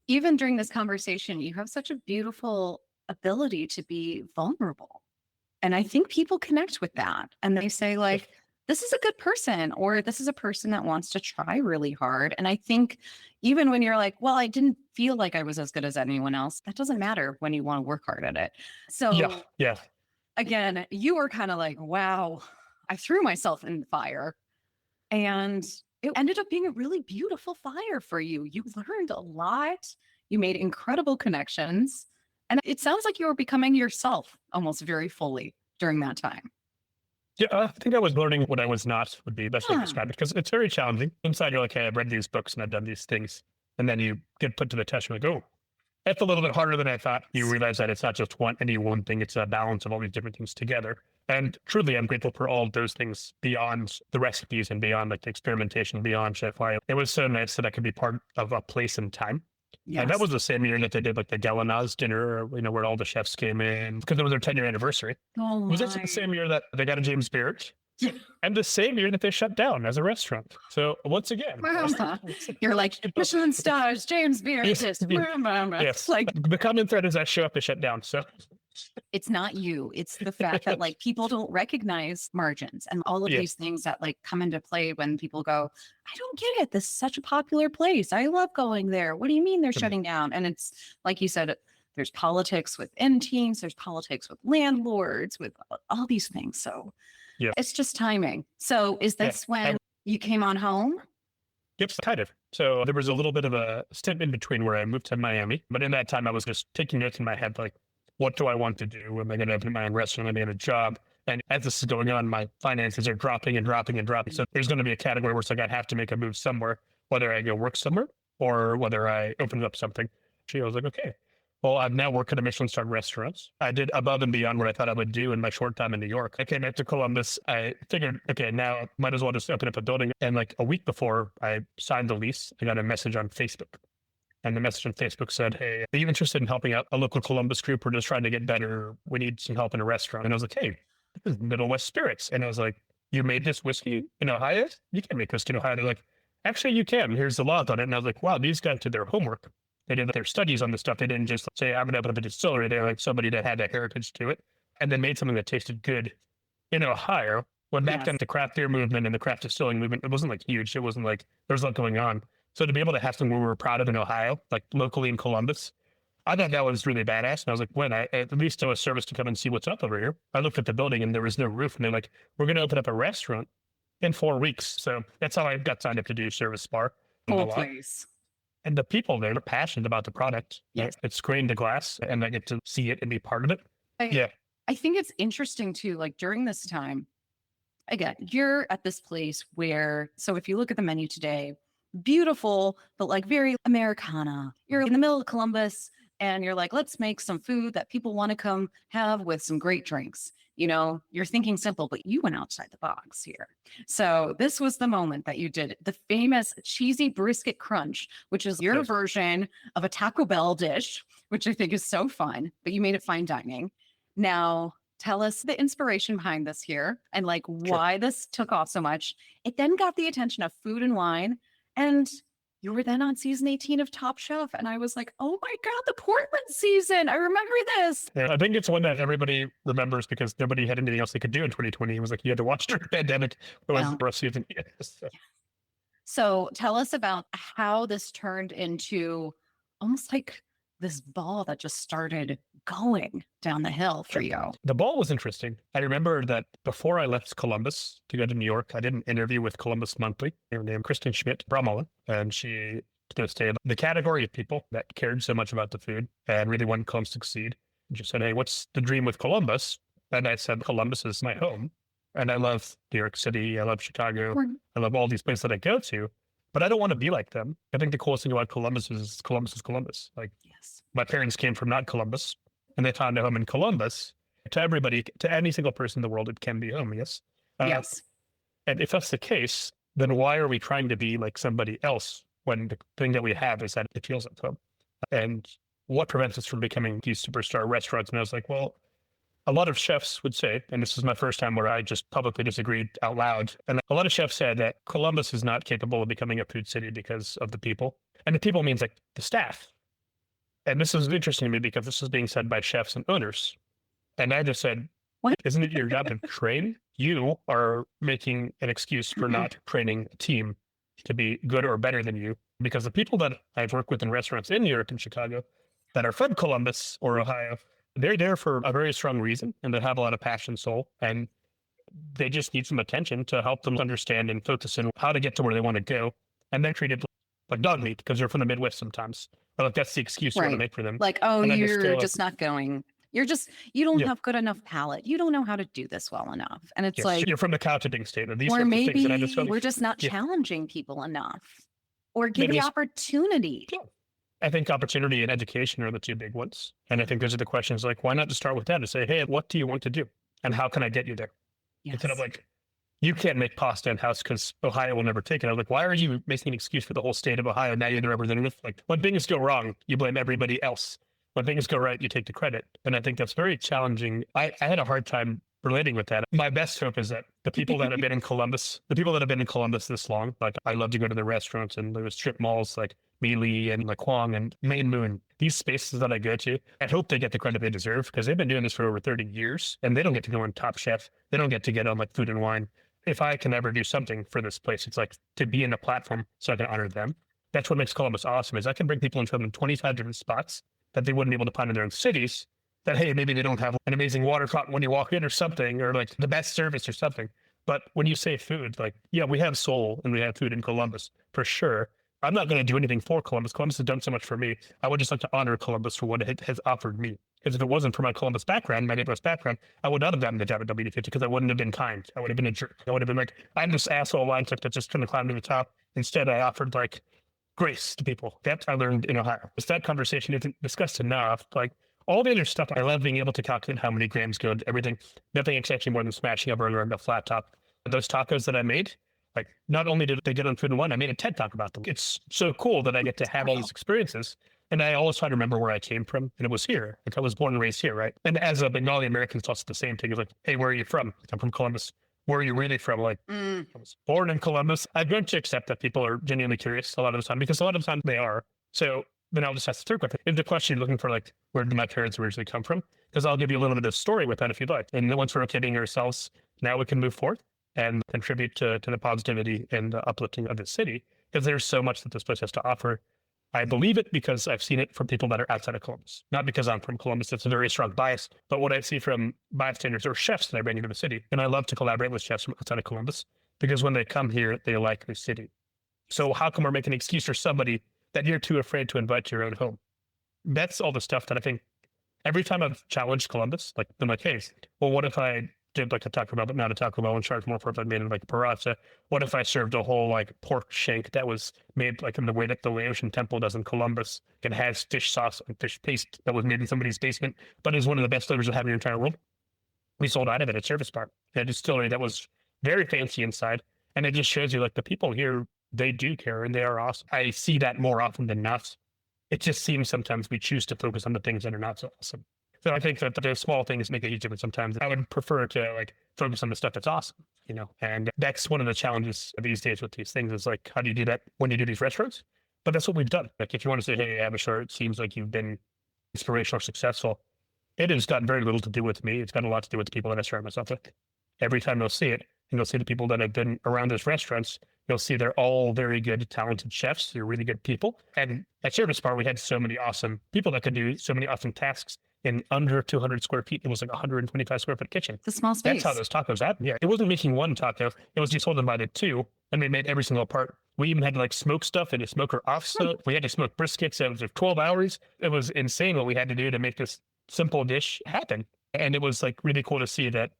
Speaker 2: even during this conversation, you have such a beautiful ability to be vulnerable. And I think people connect with that. And they say like, this is a good person, or this is a person that wants to try really hard. And I think even when you're like, well, I didn't feel like I was as good as anyone else, that doesn't matter when you want to work hard at it. So again, you were kind of like, wow, I threw myself in the fire. And it ended up being a really beautiful fire for you. You learned a lot. You made incredible connections. And it sounds like you were becoming yourself almost very fully during that time.
Speaker 1: Yeah, I think I was learning what I was not would be the best way to describe it because it's very challenging. Inside, you're like, hey, I've read these books and I've done these things. And then you get put to the test. You're like, oh, it's a little bit harder than I thought. You realize that it's not just any one thing, it's a balance of all these different things together. And truly, I'm grateful for all of those things beyond the recipes and beyond like the experimentation, beyond Chef Wire. It was so nice that I could be part of a place and time. And that was the same year that they did like the Galanaz dinner, where all the chefs came in because it was their 10-year anniversary.
Speaker 2: Oh,
Speaker 1: it was also the same year that they got a James Beard. Yeah. And the same year that they shut down as a restaurant. So once again,
Speaker 2: you're like Michelin stars, James Beard.
Speaker 1: Yes.
Speaker 2: Yes. Like
Speaker 1: the common thread is I show up to shut down. So
Speaker 2: it's not you. It's the fact that like people don't recognize margins and all of these things that like come into play when people go, I don't get it. This is such a popular place. I love going there. What do you mean they're shutting down? And it's like you said, there's politics within teams. There's politics with landlords, with all these things. So it's just timing. So is this when you came on home?
Speaker 1: Yep, kind of. So there was a little bit of a stint in between where I moved to Miami. But in that time, I was just taking notes in my head, like, what do I want to do? Am I going to open my own restaurant? Am I going to get a job? And as this is going on, my finances are dropping and dropping and dropping. So there's going to be a category where it's like I have to make a move somewhere, whether I go work somewhere or whether I open up something. I was like, okay. Well, I've now worked at a Michelin-starred restaurant. I did above and beyond what I thought I would do in my short time in New York. I came back to Columbus. I figured, okay, now might as well just open up a building. And like a week before I signed the lease, I got a message on Facebook. And the message on Facebook said, hey, are you interested in helping out a local Columbus group? We're just trying to get better. We need some help in a restaurant. And I was like, hey, this is Middle West Spirits. And I was like, you made this whiskey in Ohio? You can't make whiskey in Ohio. They're like, actually, you can. Here's the laws on it. And I was like, wow, these guys did their homework. They did their studies on this stuff. They didn't just say, I'm going to open up a distillery. They're like somebody that had a heritage to it and then made something that tasted good in Ohio. When back then the craft beer movement and the craft distilling movement, it wasn't like huge. It wasn't like there was a lot going on. So to be able to have something we were proud of in Ohio, like locally in Columbus, I thought that was really badass. And I was like, when I at least do a service to come and see what's up over here. I looked at the building and there was no roof. And they're like, we're going to open up a restaurant in 4 weeks. So that's how I got signed up to do service bar.
Speaker 2: Whole place.
Speaker 1: And the people there are passionate about the product. Yes. It's grained to glass and I get to see it and be part of it.
Speaker 2: I think it's interesting too, like during this time, again, you're at this place where, so if you look at the menu today, beautiful, but like very Americana. You're in the middle of Columbus and you're like, let's make some food that people want to come have with some great drinks. You're thinking simple, but you went outside the box here. So this was the moment that you did the famous cheesy brisket crunch, which is your version of a Taco Bell dish, which I think is so fun, but you made it fine dining. Now, tell us the inspiration behind this here and like why this took off so much. It then got the attention of Food and Wine. And you were then on season 18 of Top Chef. And I was like, oh my God, the Portland season. I remember this.
Speaker 1: Yeah, I think it's one that everybody remembers because nobody had anything else they could do in 2020. It was like you had to watch during the pandemic. It was the rough season.
Speaker 2: So tell us about how this turned into almost like this ball that just started going down the hill for you.
Speaker 1: The ball was interesting. I remember that before I left Columbus to go to New York, I did an interview with Columbus Monthly, named Kristen Schmidt-Bramala, and she to say the category of people that cared so much about the food and really wanted Columbus to succeed. And she said, hey, what's the dream with Columbus? And I said, Columbus is my home. And I love New York City. I love Chicago. I love all these places that I go to. But I don't want to be like them. I think the coolest thing about Columbus is Columbus. Like my parents came from not Columbus and they found a home in Columbus. To everybody, to any single person in the world, it can be home. Yes. And if that's the case, then why are we trying to be like somebody else when the thing that we have is that it feels at home? And what prevents us from becoming these superstar restaurants? And I was like, well, a lot of chefs would say, and this is my first time where I just publicly disagreed out loud. And a lot of chefs said that Columbus is not capable of becoming a food city because of the people. And the people means like the staff. And this is interesting to me because this is being said by chefs and owners. And I just said, what? Isn't it your job to train? You are making an excuse for not training a team to be good or better than you. Because the people that I've worked with in restaurants in New York and Chicago that are from Columbus or Ohio, they're there for a very strong reason and they have a lot of passion, soul, and they just need some attention to help them understand and focus on how to get to where they want to go. And they're treated like dog meat because they're from the Midwest sometimes. But like that's the excuse you want to make for them.
Speaker 2: Like, oh, you're just not going. You don't have good enough palate. You don't know how to do this well enough. And it's like
Speaker 1: you're from the couching state.
Speaker 2: Or maybe we're just not challenging people enough or give the opportunity.
Speaker 1: I think opportunity and education are the two big ones. And I think those are the questions like, why not just start with that and say, hey, what do you want to do? And how can I get you there? Instead of
Speaker 2: Yes.
Speaker 1: like, you can't make pasta in house because Ohio will never take it. I was like, why are you making an excuse for the whole state of Ohio? Now you're the representative. Like, when things go wrong, you blame everybody else. When things go right, you take the credit. And I think that's very challenging. I had a hard time relating with that. My best hope is that the people that have been in Columbus, the people that have been in Columbus this long, like I love to go to the restaurants and those strip malls like Mealy and like Kwong and Main Moon, these spaces that I go to, I hope they get the credit they deserve because they've been doing this for over 30 years and they don't get to go on Top Chef. They don't get to get on like Food and Wine. If I can ever do something for this place, it's like to be in a platform so I can honor them. That's what makes Columbus awesome is I can bring people and show them 25 different spots that they wouldn't be able to find in their own cities that, hey, maybe they don't have an amazing water fountain when you walk in or something, or like the best service or something. But when you say food, like, yeah, we have soul and we have food in Columbus for sure. I'm not going to do anything for Columbus. Columbus has done so much for me. I would just like to honor Columbus for what it has offered me. Because if it wasn't for my Columbus background, my Midwest background, I would not have gotten the job at WD-50 because I wouldn't have been kind. I would have been a jerk. I would have been like, I'm this asshole line tech that's just trying to climb to the top. Instead, I offered like grace to people. That I learned in Ohio. It's that conversation isn't discussed enough. Like all the other stuff, I love being able to calculate how many grams go to everything. Nothing actually more than smashing a burger on the flat top. Those tacos that I made, like not only did they get on Food and Wine, I made a TED talk about them. It's so cool that I get to have all these experiences. And I always try to remember where I came from. And it was here. Like I was born and raised here, right? And as a Bengali American, it's also the same thing. It's like, hey, where are you from? I'm from Columbus. Where are you really from? Like, I was born in Columbus. I've learned to accept that people are genuinely curious a lot of the time because a lot of the time they are. So then I'll just ask the third question. If the question you're looking for, like, where did my parents originally come from? Because I'll give you a little bit of story with that if you'd like. And then once we're okay being ourselves, now we can move forward and contribute to the positivity and the uplifting of the city because there's so much that this place has to offer. I believe it because I've seen it from people that are outside of Columbus, not because I'm from Columbus. It's a very strong bias, but what I see from bystanders or chefs that I bring into the city. And I love to collaborate with chefs from outside of Columbus because when they come here, they like the city. So how come we're making an excuse for somebody that you're too afraid to invite to your own home? That's all the stuff that I think every time I've challenged Columbus, like in my case, well, what if I did like a Taco Bell, but not a Taco Bell and charged more for if I made it like paratha? What if I served a whole like pork shank that was made like in the way that the Laotian temple does in Columbus? It has fish sauce and fish paste that was made in somebody's basement, but is one of the best flavors of have in your entire world. We sold out of it at Service Bar, a distillery that was very fancy inside. And it just shows you like the people here, they do care and they are awesome. I see that more often than not. It just seems sometimes we choose to focus on the things that are not so awesome. So I think that the small things make a huge difference sometimes. I would prefer to like focus on the stuff that's awesome, you know, and that's one of the challenges these days with these things is like, how do you do that when you do these restaurants? But that's what we've done. Like if you want to say, hey, Avishar, it seems like you've been inspirational or successful. It has got very little to do with me. It's got a lot to do with the people that I surround myself with. Every time you'll see it, and you'll see the people that have been around those restaurants, you'll see they're all very good, talented chefs. They're really good people. And at Service Bar, we had so many awesome people that could do so many awesome tasks in under 200 square feet. It was like a 125 square foot kitchen.
Speaker 2: It's a small space.
Speaker 1: That's how those tacos happened. Yeah. It wasn't making one taco. It was just holding by the two, and they made every single part. We even had to like smoke stuff in a smoker off. So we had to smoke briskets. It was 12 hours. It was insane what we had to do to make this simple dish happen. And it was like really cool to see that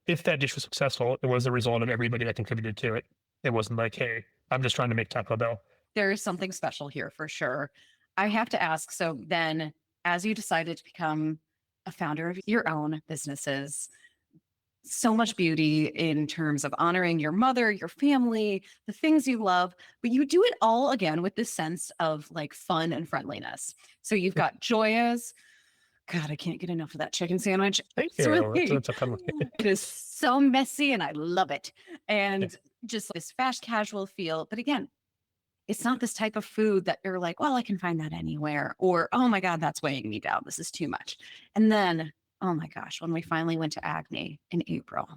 Speaker 1: if that dish was successful, it was the result of everybody that contributed to it. It wasn't like, hey, I'm just trying to make Taco Bell.
Speaker 2: There is something special here for sure. I have to ask, so then as you decided to become a founder of your own businesses, so much beauty in terms of honoring your mother, your family, the things you love, but you do it all again with this sense of like fun and friendliness. So you've got Joya's. God, I can't get enough of that chicken sandwich.
Speaker 1: Thank
Speaker 2: It's
Speaker 1: you.
Speaker 2: really,
Speaker 1: That's a fun one.
Speaker 2: it is so messy and I love it. And just this fast casual feel. But again, it's not this type of food that you're like, well, I can find that anywhere. Or, oh my God, that's weighing me down. This is too much. And then, oh my gosh, when we finally went to Agni in April,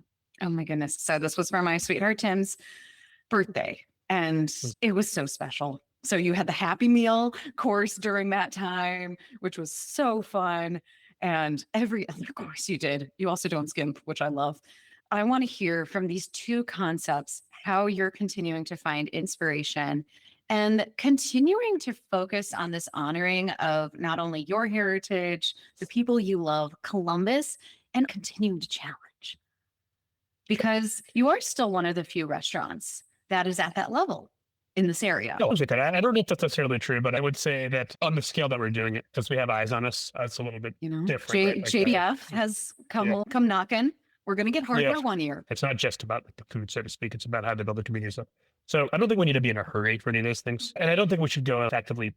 Speaker 2: oh my goodness. So this was for my sweetheart Tim's birthday. And it was so special. So you had the Happy Meal course during that time, which was so fun. And every other course you did, you also don't skimp, which I love. I want to hear from these two concepts, how you're continuing to find inspiration and continuing to focus on this honoring of not only your heritage, the people you love, Columbus, and continuing to challenge. Because you are still one of the few restaurants that is at that level. in this area.
Speaker 1: No, I don't know if that's necessarily true, but I would say that on the scale that we're doing it, because we have eyes on us, it's a little bit different. Right?
Speaker 2: JBF has come knocking. We're going to get hardware one year.
Speaker 1: It's not just about the food, so to speak. It's about how they build the community stuff. So I don't think we need to be in a hurry for any of those things. And I don't think we should go actively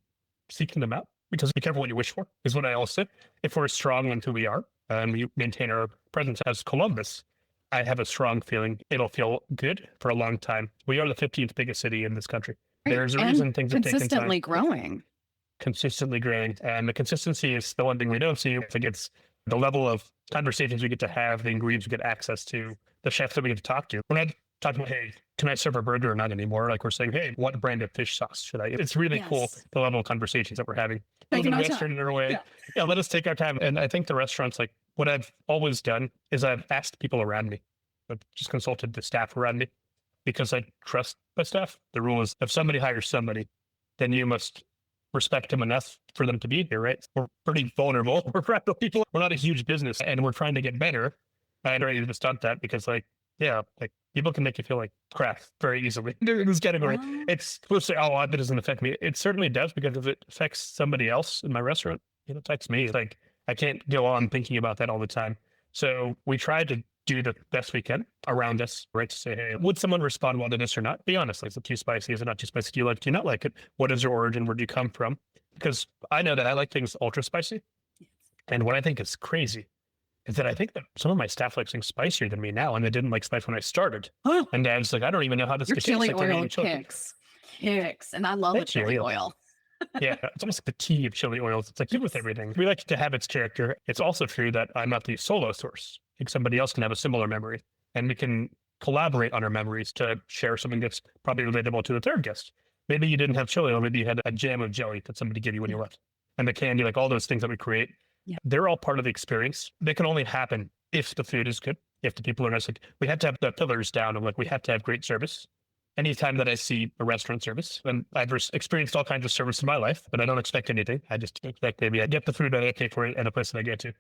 Speaker 1: seeking them out, because be careful what you wish for, is what I always say. If we're strong in who we are and we maintain our presence as Columbus, I have a strong feeling it'll feel good for a long time. We are the 15th biggest city in this country. There's a reason things have taken time. Consistently growing. And the consistency is the one thing we don't see. I think it's the level of conversations we get to have, the ingredients we get access to, the chefs that we get to talk to. We're not talking about, hey, can I serve a burger or not anymore? Like, we're saying, hey, what brand of fish sauce should I? It's really cool, the level of conversations that we're having. Western in our way. Yeah, let us take our time. And I think the restaurants, like, what I've always done is I've asked people around me. I've just consulted the staff around me because I trust my staff. The rule is if somebody hires somebody, then you must respect them enough for them to be here, right? We're pretty vulnerable. We're fragile people. We're not a huge business, and we're trying to get better. I'm ready to stunt that because, like, people can make you feel like crap very easily in this category. It's supposed to say, oh, that doesn't affect me. It certainly does, because if it affects somebody else in my restaurant, it affects me. Like, I can't go on thinking about that all the time. So we try to do the best we can around us, right? To say, hey, would someone respond well to this or not? Be honest. Like, is it too spicy? Is it not too spicy? Do you not like it? What is your origin? Where do you come from? Because I know that I like things ultra spicy. And what I think is crazy is that I think that some of my staff likes things spicier than me now, and they didn't like spice when I started. And Dad's like, I don't even know how this
Speaker 2: tastes. Chili oil kicks. And I love the chili oil.
Speaker 1: Yeah, it's almost like the tea of chili oils. It's like good with everything. We like to have its character. It's also true that I'm not the solo source. I think somebody else can have a similar memory, and we can collaborate on our memories to share something that's probably relatable to the third guest. Maybe you didn't have chili oil. Maybe you had a jam of jelly that somebody gave you when you left. And the candy, like all those things that we create, they're all part of the experience. They can only happen if the food is good, if the people are nice. Like, we have to have the pillars down of, like, we have to have great service. Anytime that I see a restaurant service, and I've experienced all kinds of service in my life, but I don't expect anything. I just expect maybe I get the food that I pay for it at a place that I get to.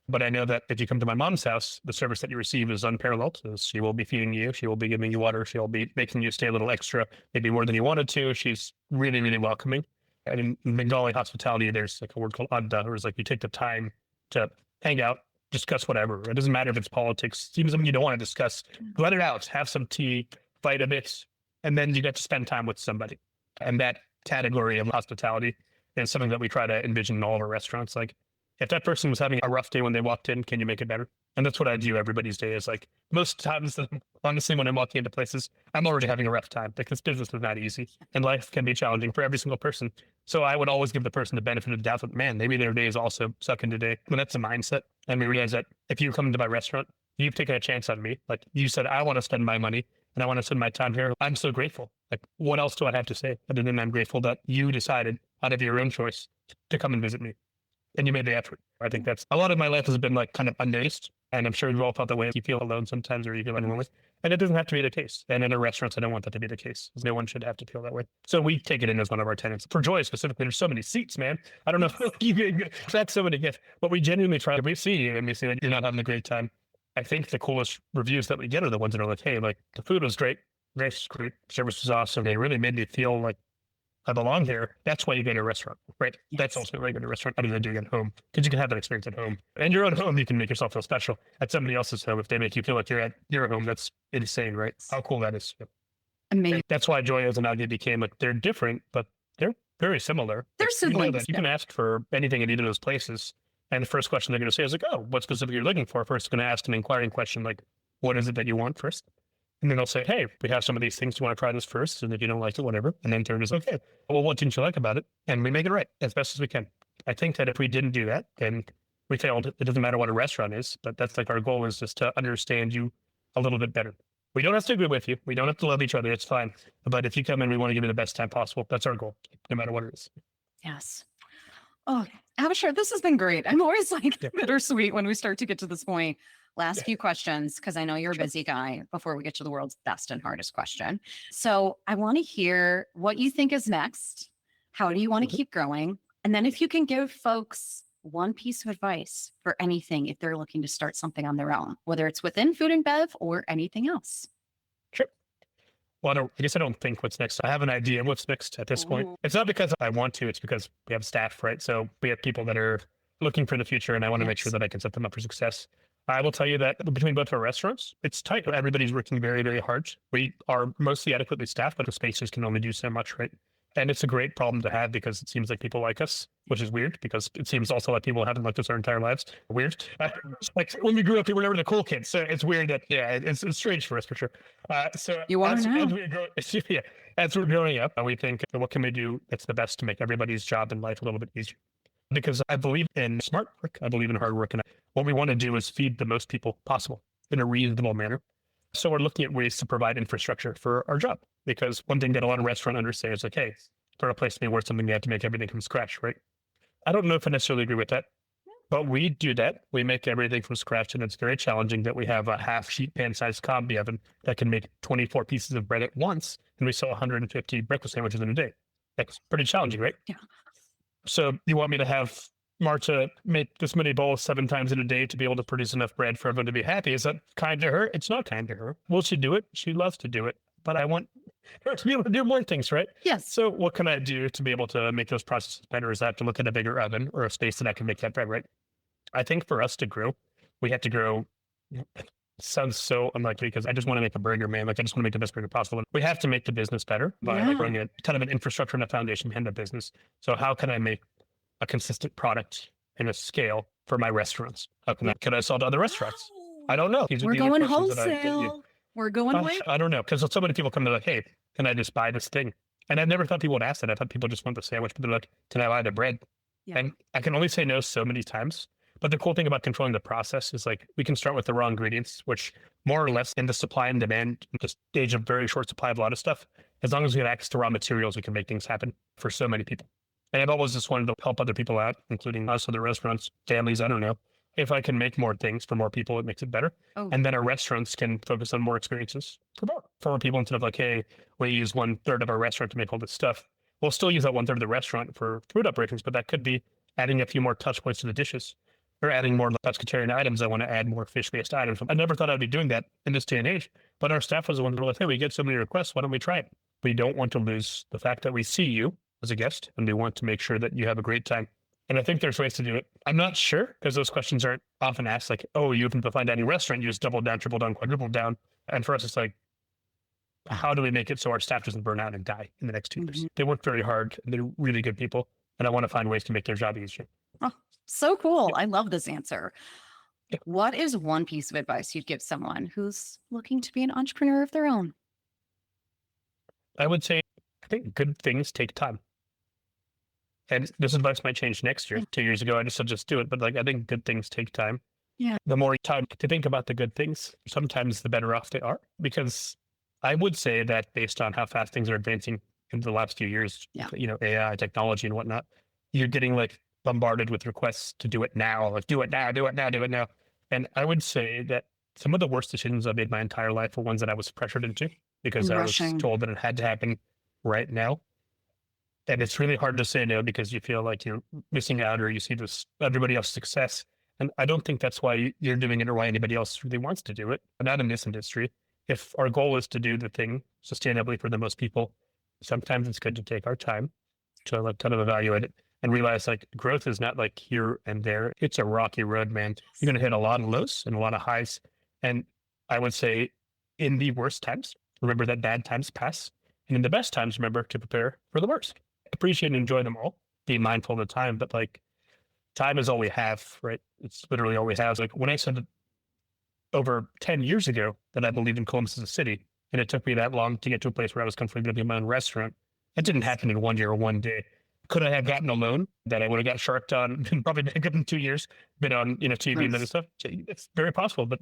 Speaker 1: But I know that if you come to my mom's house, the service that you receive is unparalleled. So she will be feeding you. She will be giving you water. She'll be making you stay a little extra, maybe more than you wanted to. She's really, really welcoming. And in Bengali hospitality, there's like a word called adda, where it's like you take the time to hang out, discuss whatever. It doesn't matter if it's politics, even something you don't want to discuss. Let it out, have some tea, fight a bit, and then you get to spend time with somebody. And that category of hospitality is something that we try to envision in all of our restaurants. Like, if that person was having a rough day when they walked in, can you make it better? And that's what I do everybody's day. Is like, most times, honestly, when I'm walking into places, I'm already having a rough time because business is not easy and life can be challenging for every single person. So I would always give the person the benefit of the doubt that, man, maybe their day is also sucking today. And that's a mindset. And we realize that if you come to my restaurant, you've taken a chance on me. Like you said, I want to spend my money and I want to spend my time here. I'm so grateful. Like, what else do I have to say other than I'm grateful that you decided out of your own choice to come and visit me? And you made the effort. I think that's a lot of my life has been like kind of unnoticed. And I'm sure you've all felt that way. You feel alone sometimes, or you feel lonely. And it doesn't have to be the case. And in our restaurants, I don't want that to be the case. No one should have to feel that way. So we take it in as one of our tenants. For Joya specifically, there's so many seats, man. I don't know if that's so many gifts, but we genuinely try. We see you and we see that you're not having a great time. I think the coolest reviews that we get are the ones that are like, hey, like the food was great. Great, service was awesome. They really made me feel like I belong here. That's why you go to a restaurant, right? Yes. That's also why you go to a restaurant other than doing it at home, because you can have that experience at home. And your own home, you can make yourself feel special. At somebody else's home, if they make you feel like you're at your home, that's insane, right? How cool that is.
Speaker 2: Amazing.
Speaker 1: That's why Joya's and Agni became like, they're different, but they're very similar.
Speaker 2: They're siblings.
Speaker 1: You can ask for anything at either of those places. And the first question they're going to say is like, oh, what specifically you're looking for? First, going to ask an inquiring question like, what is it that you want first? And then they'll say, hey, we have some of these things. Do you want to try this first? And if you don't like it, whatever. And then turn is okay. Well, what didn't you like about it? And we make it right as best as we can. I think that if we didn't do that, then we failed. It doesn't matter what a restaurant is, but that's like our goal is just to understand you a little bit better. We don't have to agree with you. We don't have to love each other. It's fine. But if you come in, we want to give you the best time possible. That's our goal, no matter what it is.
Speaker 2: Yes. Oh, Avishar, this has been great. I'm always like bittersweet when we start to get to this point. Last few questions, because I know you're a busy guy, before we get to the world's best and hardest question. So I want to hear what you think is next. How do you want to keep growing? And then if you can give folks one piece of advice for anything, if they're looking to start something on their own, whether it's within food and bev or anything else.
Speaker 1: Sure. Well, I guess I don't think what's next. I have an idea of what's next at this point.
Speaker 2: Ooh.
Speaker 1: It's not because I want to, it's because we have staff, right? So we have people that are looking for the future and I want to make sure
Speaker 2: Yes.
Speaker 1: that I can set them up for success. I will tell you that between both our restaurants, it's tight. Everybody's working very, very hard. We are mostly adequately staffed, but the spaces can only do so much, right? And it's a great problem to have because it seems like people like us, which is weird because it seems also like people haven't liked us our entire lives. Weird. Like when we grew up, we were never the cool kids. So it's weird that, yeah, it's strange for us for sure. So
Speaker 2: You are
Speaker 1: as
Speaker 2: now.
Speaker 1: we grow, yeah, as we're growing up, we think, what can we do that's the best to make everybody's job in life a little bit easier? Because I believe in smart work. I believe in hard work. And what we want to do is feed the most people possible in a reasonable manner. So we're looking at ways to provide infrastructure for our job. Because one thing that a lot of restaurant owners say is like, hey, for a place to be worth something, they have to make everything from scratch, right? I don't know if I necessarily agree with that, but we do that. We make everything from scratch, and it's very challenging that we have a half sheet pan sized combi oven that can make 24 pieces of bread at once, and we sell 150 breakfast sandwiches in a day. That's pretty challenging, right?
Speaker 2: Yeah.
Speaker 1: So you want me to have Marta make this many bowls 7 times in a day to be able to produce enough bread for everyone to be happy? Is that kind to her? It's not kind to her. Will she do it? She loves to do it, but I want her to be able to do more things, right?
Speaker 2: Yes.
Speaker 1: So what can I do to be able to make those processes better? Is I have to look at a bigger oven or a space that I can make that bread, right? I think for us to grow, we have to grow. It sounds so unlikely because I just want to make a burger, man. Like I just want to make the best burger possible. We have to make the business better by like
Speaker 2: Yeah.
Speaker 1: bringing a kind of an infrastructure and a foundation behind the business. So how can I make a consistent product and a scale for my restaurants? How can I sell to other restaurants? I don't know.
Speaker 2: We're
Speaker 1: These are
Speaker 2: going
Speaker 1: questions that
Speaker 2: wholesale. We're going way.
Speaker 1: I don't know because so many people come to like, hey, can I just buy this thing? And I've never thought people would ask that. I thought people just want the sandwich, but they're like, can I buy the bread?
Speaker 2: Yeah.
Speaker 1: And I can only say no so many times. But the cool thing about controlling the process is like we can start with the raw ingredients, which more or less in the supply and demand, the stage of very short supply of a lot of stuff. As long as we have access to raw materials, we can make things happen for so many people. And I've always just wanted to help other people out, including us, other restaurants, families. I don't know. If I can make more things for more people, it makes it better.
Speaker 2: Oh,
Speaker 1: And then our restaurants can focus on more experiences for more people instead of like, hey, we use 1/3 of our restaurant to make all this stuff. We'll still use that 1/3 of the restaurant for food operations, but that could be adding a few more touch points to the dishes or adding more pescatarian items. I want to add more fish-based items. I never thought I'd be doing that in this day and age, but our staff was the one who were like, hey, we get so many requests. Why don't we try it? We don't want to lose the fact that we see you as a guest and we want to make sure that you have a great time. And I think there's ways to do it. I'm not sure because those questions aren't often asked like, oh, you open the fine dining restaurant, you just double down, triple down, quadruple down. And for us, it's like, how do we make it so our staff doesn't burn out and die in the next 2 years? They work very hard. And they're really good people. And I want to find ways to make their job easier.
Speaker 2: Oh, so cool. I love this answer.
Speaker 1: Yeah.
Speaker 2: What is one piece of advice you'd give someone who's looking to be an entrepreneur of their own?
Speaker 1: I would say, I think good things take time. And this advice might change next year. 2 years ago, I just said just do it. But like, I think good things take time.
Speaker 2: Yeah.
Speaker 1: The more time to think about the good things, sometimes the better off they are. Because I would say that based on how fast things are advancing in the last few years,
Speaker 2: Yeah.
Speaker 1: AI technology and whatnot, you're getting like bombarded with requests to do it now, like do it now, do it now, do it now. And I would say that some of the worst decisions I've made my entire life were ones that I was pressured into because
Speaker 2: And
Speaker 1: I was
Speaker 2: rushing.
Speaker 1: told that it had to happen right now. And it's really hard to say no because you feel like you're missing out or you see this everybody else's success. And I don't think that's why you're doing it or why anybody else really wants to do it. But not in this industry. If our goal is to do the thing sustainably for the most people, sometimes it's good to take our time to like kind of evaluate it and realize like growth is not like here and there. It's a rocky road, man. You're going to hit a lot of lows and a lot of highs. And I would say in the worst times, remember that bad times pass. And in the best times, remember to prepare for the worst. Appreciate and enjoy them all. Be mindful of the time, but like time is all we have, right? It's literally all we have. Like when I said over 10 years ago that I believed in Columbus as a city, and it took me that long to get to a place where I was comfortable to be my own restaurant. It didn't happen in 1 year or 1 day. Could I have gotten a loan that I would have got sharked on and probably been good in 2 years, been on TV and other stuff? It's very possible. But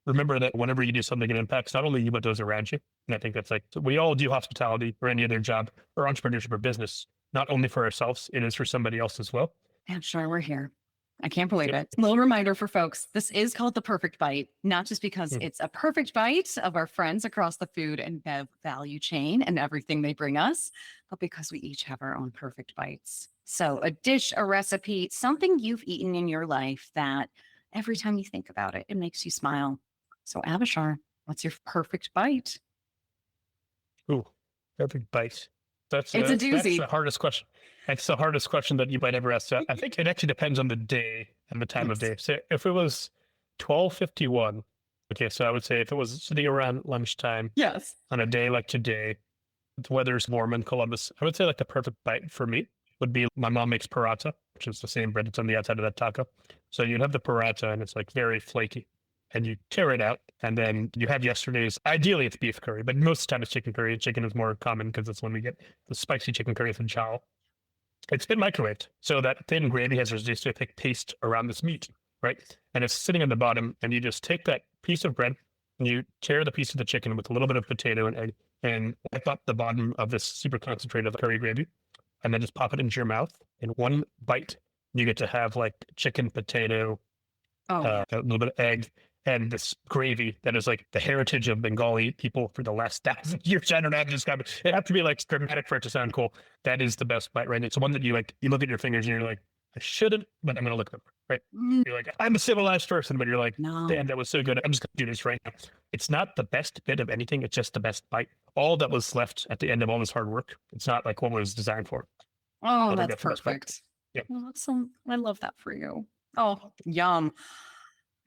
Speaker 1: remember that whenever you do something, it impacts not only you, but those around you. And I think that's like, we all do hospitality or any other job or entrepreneurship or business, not only for ourselves, it is for somebody else as well.
Speaker 2: I'm sure we're here. I can't believe it. Little reminder for folks. This is called the perfect bite, not just because it's a perfect bite of our friends across the food and bev value chain and everything they bring us, but because we each have our own perfect bites. So a dish, a recipe, something you've eaten in your life that every time you think about it, it makes you smile. So Avishar, what's your perfect bite?
Speaker 1: Ooh, perfect bite.
Speaker 2: It's a
Speaker 1: That's the
Speaker 2: doozy.
Speaker 1: hardest question. That's the hardest question that you might ever ask. I think it actually depends on the day and the time of
Speaker 2: Yes.
Speaker 1: day. So if it was 12:51, okay, so I would say if it was sitting around lunchtime
Speaker 2: Yes.
Speaker 1: on a day like today, the weather's warm in Columbus, I would say like the perfect bite for me would be my mom makes paratha, which is the same bread that's on the outside of that taco. So you'd have the paratha and it's like very flaky. And you tear it out, and then you have yesterday's. Ideally, it's beef curry, but most of the time it's chicken curry. Chicken is more common because it's when we get the spicy chicken curry from chow. It's been microwaved, so that thin gravy has reduced to a thick paste around this meat, right? And it's sitting on the bottom, and you just take that piece of bread and you tear the piece of the chicken with a little bit of potato and egg, and wipe up the bottom of this super concentrated curry gravy, and then just pop it into your mouth. In one bite, you get to have like chicken, potato,
Speaker 2: Oh, yeah.
Speaker 1: a little bit of egg, and this gravy that is like the heritage of Bengali people for the last 1,000 years. I don't know how to describe it. It have to be like dramatic for it to sound cool. That is the best bite, right? It's one that you like, you look at your fingers and you're like, I shouldn't, but I'm going to look at them, right?
Speaker 2: Mm,
Speaker 1: You're like, I'm a civilized person, but you're like,
Speaker 2: no.
Speaker 1: damn, that was so good. I'm just going to do this right now. It's not the best bit of anything. It's just the best bite. All that was left at the end of all this hard work. It's not like what it was designed for.
Speaker 2: Oh,
Speaker 1: I think
Speaker 2: that's
Speaker 1: that's the best bite.
Speaker 2: perfect.
Speaker 1: Yeah.
Speaker 2: Well, I love that for you. Oh, yum.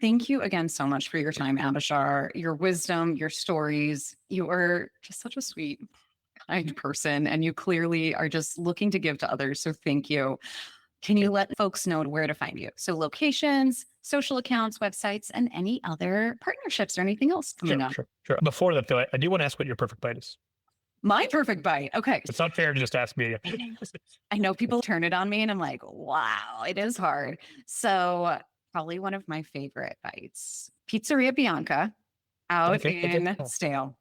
Speaker 2: Thank you again so much for your time, Abishar, your wisdom, your stories. You are just such a sweet, kind person, and you clearly are just looking to give to others. So thank you. Can you let folks know where to find you? So locations, social accounts, websites, and any other partnerships or anything else coming up.
Speaker 1: Sure. Before that, though, I do want to ask what your perfect bite is.
Speaker 2: My perfect bite. Okay.
Speaker 1: It's not fair to just ask me.
Speaker 2: I know people turn it on me and I'm like, wow, it is hard. So probably one of my favorite bites, Pizzeria Bianca out in
Speaker 1: Oh,
Speaker 2: Stale.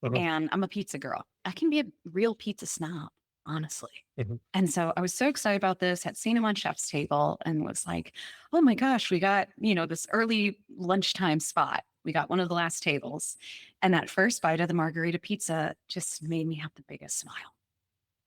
Speaker 1: mhm,
Speaker 2: And I'm a pizza girl. I can be a real pizza snob, honestly.
Speaker 1: mhm.
Speaker 2: And so I was so excited about this, had seen him on Chef's Table and was like, oh my gosh, we got, this early lunchtime spot. We got one of the last tables. And that first bite of the margarita pizza just made me have the biggest smile.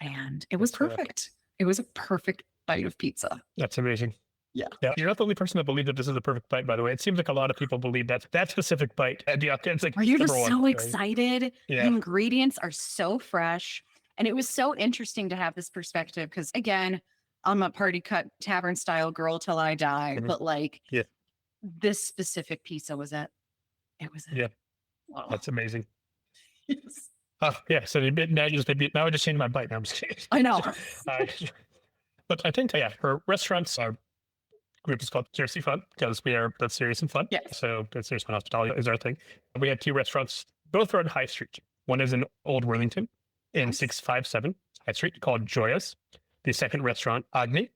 Speaker 2: And it was perfect. It was a perfect bite of pizza.
Speaker 1: That's amazing.
Speaker 2: Yeah.
Speaker 1: Yeah. You're not the only person that believed that this is a perfect bite, by the way. It seems like a lot of people believe that specific bite. Yeah, it's like
Speaker 2: Are you just
Speaker 1: number
Speaker 2: so
Speaker 1: one, right?
Speaker 2: excited? The
Speaker 1: Yeah.
Speaker 2: ingredients are so fresh. And it was so interesting to have this perspective because, again, I'm a party cut tavern style girl till I die.
Speaker 1: Mhm.
Speaker 2: But like
Speaker 1: Yeah.
Speaker 2: this specific pizza was it. It was it.
Speaker 1: Yeah.
Speaker 2: Wow.
Speaker 1: That's amazing.
Speaker 2: Yes.
Speaker 1: Yeah. So now I just changed my bite. Now I'm just kidding.
Speaker 2: I know.
Speaker 1: Uh, but I think, yeah, her restaurants are group is called Seriously Fun because we are both serious and fun.
Speaker 2: Yes.
Speaker 1: So serious fun hospitality is our thing. We have two restaurants, both are on High Street. One is in Old Worthington in
Speaker 2: Nice.
Speaker 1: 657 High Street called Joya's. The second restaurant, Agni,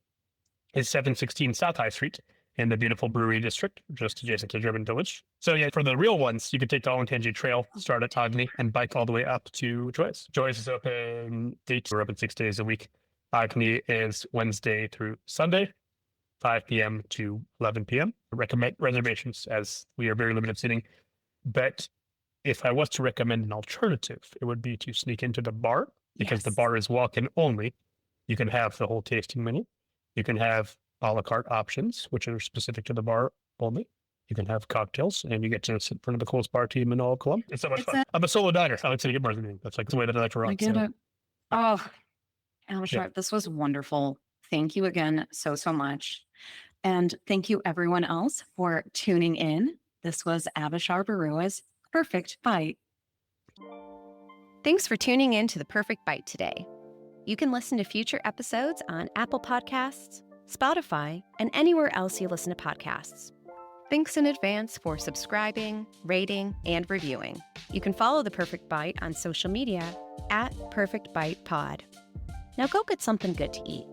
Speaker 1: is 716 South High Street in the beautiful Brewery District, just adjacent to German Village. So yeah, for the real ones, you could take the Olentangy Trail, start at Agni, and bike all the way up to Joya's. Joya's is open we're open 6 days a week. Agni is Wednesday through Sunday, 5 p.m. to 11 p.m. I recommend reservations as we are very limited seating. But if I was to recommend an alternative, it would be to sneak into the bar because the
Speaker 2: Yes.
Speaker 1: bar is walk-in only. You can have the whole tasting menu. You can have a la carte options, which are specific to the bar only. You can have cocktails and you get to sit in front of the coolest bar team in all of Columbia. It's so much fun. I'm a solo diner. I like to get more than me. That's like the way that I like to rock.
Speaker 2: I get it. Oh, Abishar,
Speaker 1: Yeah.
Speaker 2: this was wonderful. Thank you again so, so much. And thank you everyone else for tuning in. This was Avishar Barua's Perfect Bite.
Speaker 3: Thanks for tuning in to The Perfect Bite today. You can listen to future episodes on Apple Podcasts, Spotify, and anywhere else you listen to podcasts. Thanks in advance for subscribing, rating, and reviewing. You can follow The Perfect Bite on social media @PerfectBitePod. Now go get something good to eat.